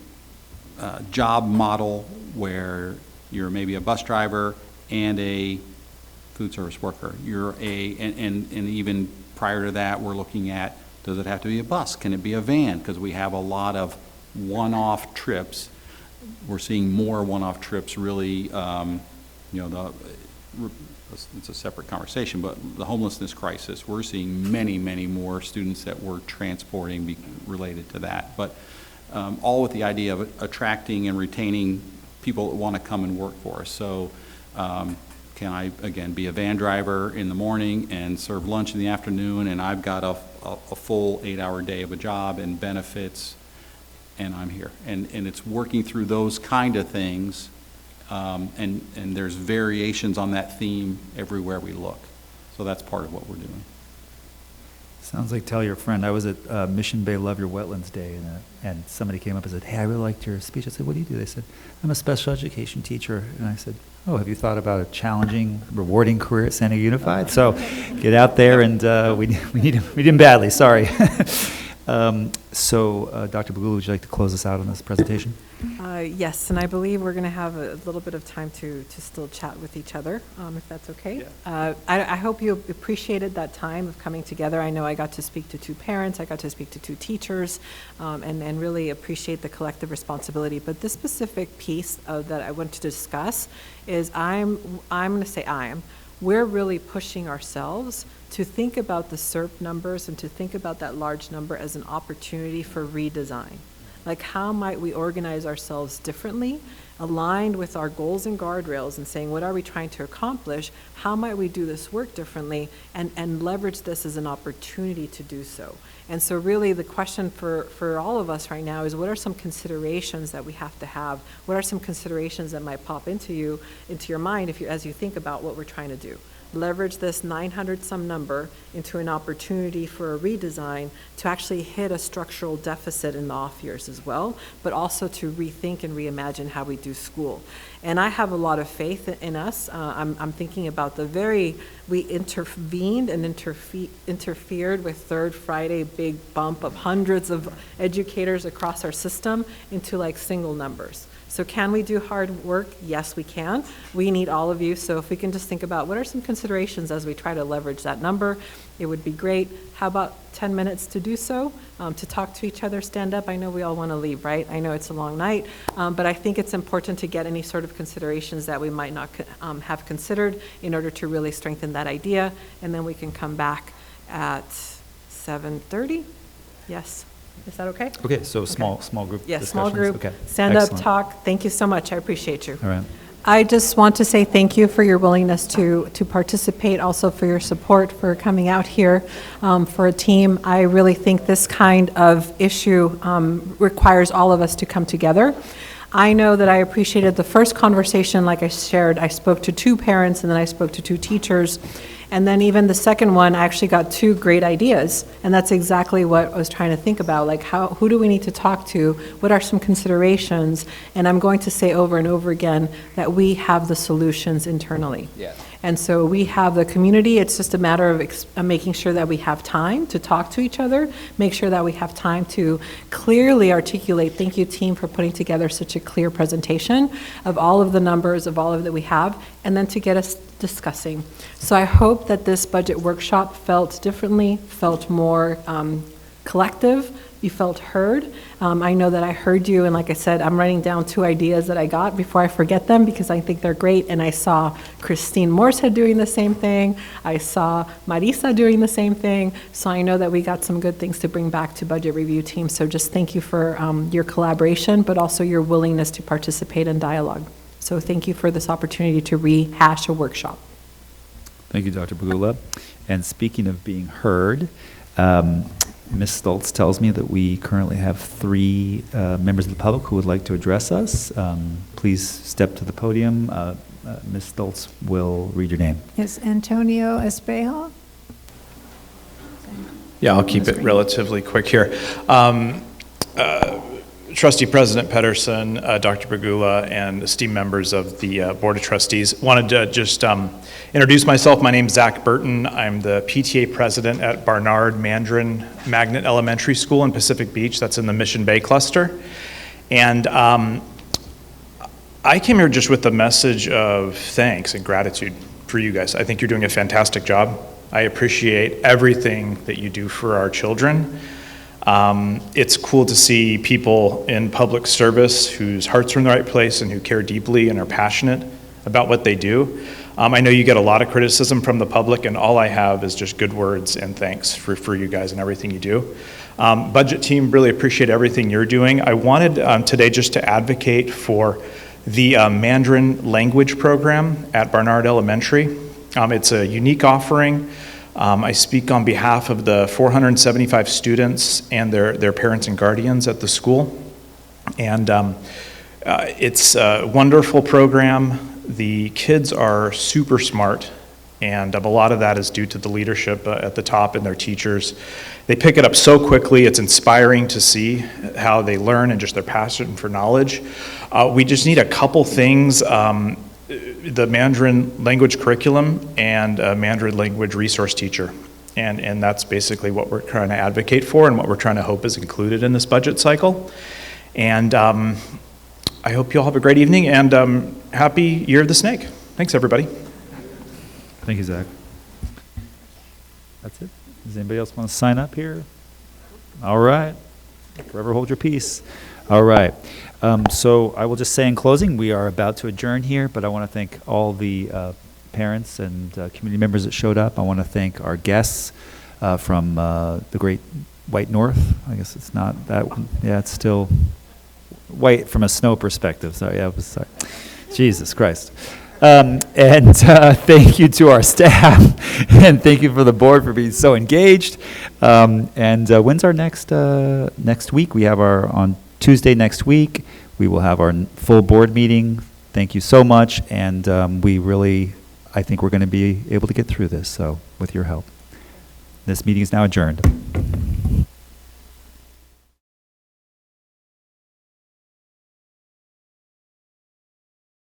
S3: job model where you're maybe a bus driver and a food service worker? And even prior to that, we're looking at, does it have to be a bus? Can it be a van? Because we have a lot of one-off trips. We're seeing more one-off trips really, it's a separate conversation, but the homelessness crisis, we're seeing many, many more students that we're transporting related to that. But all with the idea of attracting and retaining people that want to come and work for us. So can I, again, be a van driver in the morning and serve lunch in the afternoon, and I've got a full 8-hour day of a job and benefits, and I'm here. And it's working through those kind of things. And there's variations on that theme everywhere we look. So that's part of what we're doing.
S1: Sounds like tell your friend. I was at Mission Bay Love Your Wetlands Day, and somebody came up and said, hey, I really liked your speech. I said, what do you do? They said, I'm a special education teacher. And I said, oh, have you thought about a challenging, rewarding career at San Diego Unified? So get out there, and we need him badly. Sorry. Dr. Bagula, would you like to close us out on this presentation?
S2: Yes, and I believe we're going to have a little bit of time to still chat with each other, if that's okay.
S3: Yeah.
S2: I hope you appreciated that time of coming together. I know I got to speak to 2 parents, I got to speak to 2 teachers, and really appreciate the collective responsibility. But this specific piece that I want to discuss is I'm going to say we're really pushing ourselves to think about the SERP numbers and to think about that large number as an opportunity for redesign. Like, how might we organize ourselves differently, aligned with our goals and guardrails, and saying, what are we trying to accomplish? How might we do this work differently, and leverage this as an opportunity to do so? And so really the question for all of us right now is, what are some considerations that we have to have? What are some considerations that might pop into your mind as you think about what we're trying to do? Leverage this 900 some number into an opportunity for a redesign to actually hit a structural deficit in the off years as well, but also to rethink and reimagine how we do school. And I have a lot of faith in us. I'm thinking about we intervened and interfered with Third Friday big bump of hundreds of educators across our system into like single numbers. So can we do hard work? Yes, we can. We need all of you. So if we can just think about what are some considerations as we try to leverage that number, it would be great. How about 10 minutes to do so, to talk to each other, stand up? I know we all want to leave, right? I know it's a long night, but I think it's important to get any sort of considerations that we might not have considered in order to really strengthen that idea. And then we can come back at 7:30. Yes. Is that okay?
S1: Okay, so small group
S2: Yes, small
S1: discussions.
S2: group.
S1: Okay.
S2: Stand
S1: Excellent.
S2: up, talk. Thank you so much. I appreciate you.
S1: All right.
S2: I just want to say thank you for your willingness to participate, also for your support, for coming out here for a team. I really think this kind of issue requires all of us to come together. I know that I appreciated the first conversation, like I shared. I spoke to 2 parents, and then I spoke to 2 teachers. And then even the second one, I actually got 2 great ideas. And that's exactly what I was trying to think about. Like, who do we need to talk to? What are some considerations? And I'm going to say over and over again that we have the solutions internally.
S10: Yeah.
S2: And so we have the community. It's just a matter of making sure that we have time to talk to each other, make sure that we have time to clearly articulate. Thank you, team, for putting together such a clear presentation of all of the numbers, of all of that we have, and then to get us discussing. So I hope that this budget workshop felt differently, felt more collective. You felt heard. I know that I heard you, and like I said, I'm writing down 2 ideas that I got before I forget them because I think they're great, and I saw Christine Morsehead doing the same thing. I saw Marisa doing the same thing, so I know that we got some good things to bring back to Budget Review Team, so just thank you for your collaboration, but also your willingness to participate in dialogue. So thank you for this opportunity to rehash a workshop.
S1: Thank you, Dr. Bagula. And speaking of being heard, Ms. Stoltz tells me that we currently have 3 members of the public who would like to address us. Please step to the podium. Ms. Stoltz will read your name.
S15: Yes, Antonio Espejo.
S16: Yeah, I'll keep it relatively quick here. Trustee President Pedersen, Dr. Bagula, and esteemed members of the Board of Trustees, wanted to just introduce myself. My name is Zach Burton. I'm the PTA president at Barnard Mandarin Magnet Elementary School in Pacific Beach. That's in the Mission Bay cluster. And I came here just with a message of thanks and gratitude for you guys. I think you're doing a fantastic job. I appreciate everything that you do for our children. It's cool to see people in public service whose hearts are in the right place and who care deeply and are passionate about what they do. I know you get a lot of criticism from the public, and all I have is just good words and thanks for you guys and everything you do. Budget team, really appreciate everything you're doing. I wanted today just to advocate for the Mandarin language program at Barnard Elementary. It's a unique offering. I speak on behalf of the 475 students and their parents and guardians at the school. And it's a wonderful program. The kids are super smart, and a lot of that is due to the leadership at the top and their teachers. They pick it up so quickly. It's inspiring to see how they learn and just their passion for knowledge. We just need a couple things. The Mandarin language curriculum and a Mandarin language resource teacher. And that's basically what we're trying to advocate for and what we're trying to hope is included in this budget cycle. And I hope you all have a great evening and happy Year of the Snake. Thanks, everybody.
S1: Thank you, Zach. That's it. Does anybody else want to sign up here? All right. Forever hold your peace. All right. So I will just say in closing, we are about to adjourn here, but I want to thank all the parents and community members that showed up. I want to thank our guests from the great white north. I guess it's not that one. Yeah, it's still white from a snow perspective. So yeah, it was, sorry. Jesus Christ. And thank you to our staff, and thank you for the board for being so engaged. When's our next week? We have on Tuesday next week. We will have our full board meeting. Thank you so much, and I think we're going to be able to get through this. So with your help, this meeting is now adjourned.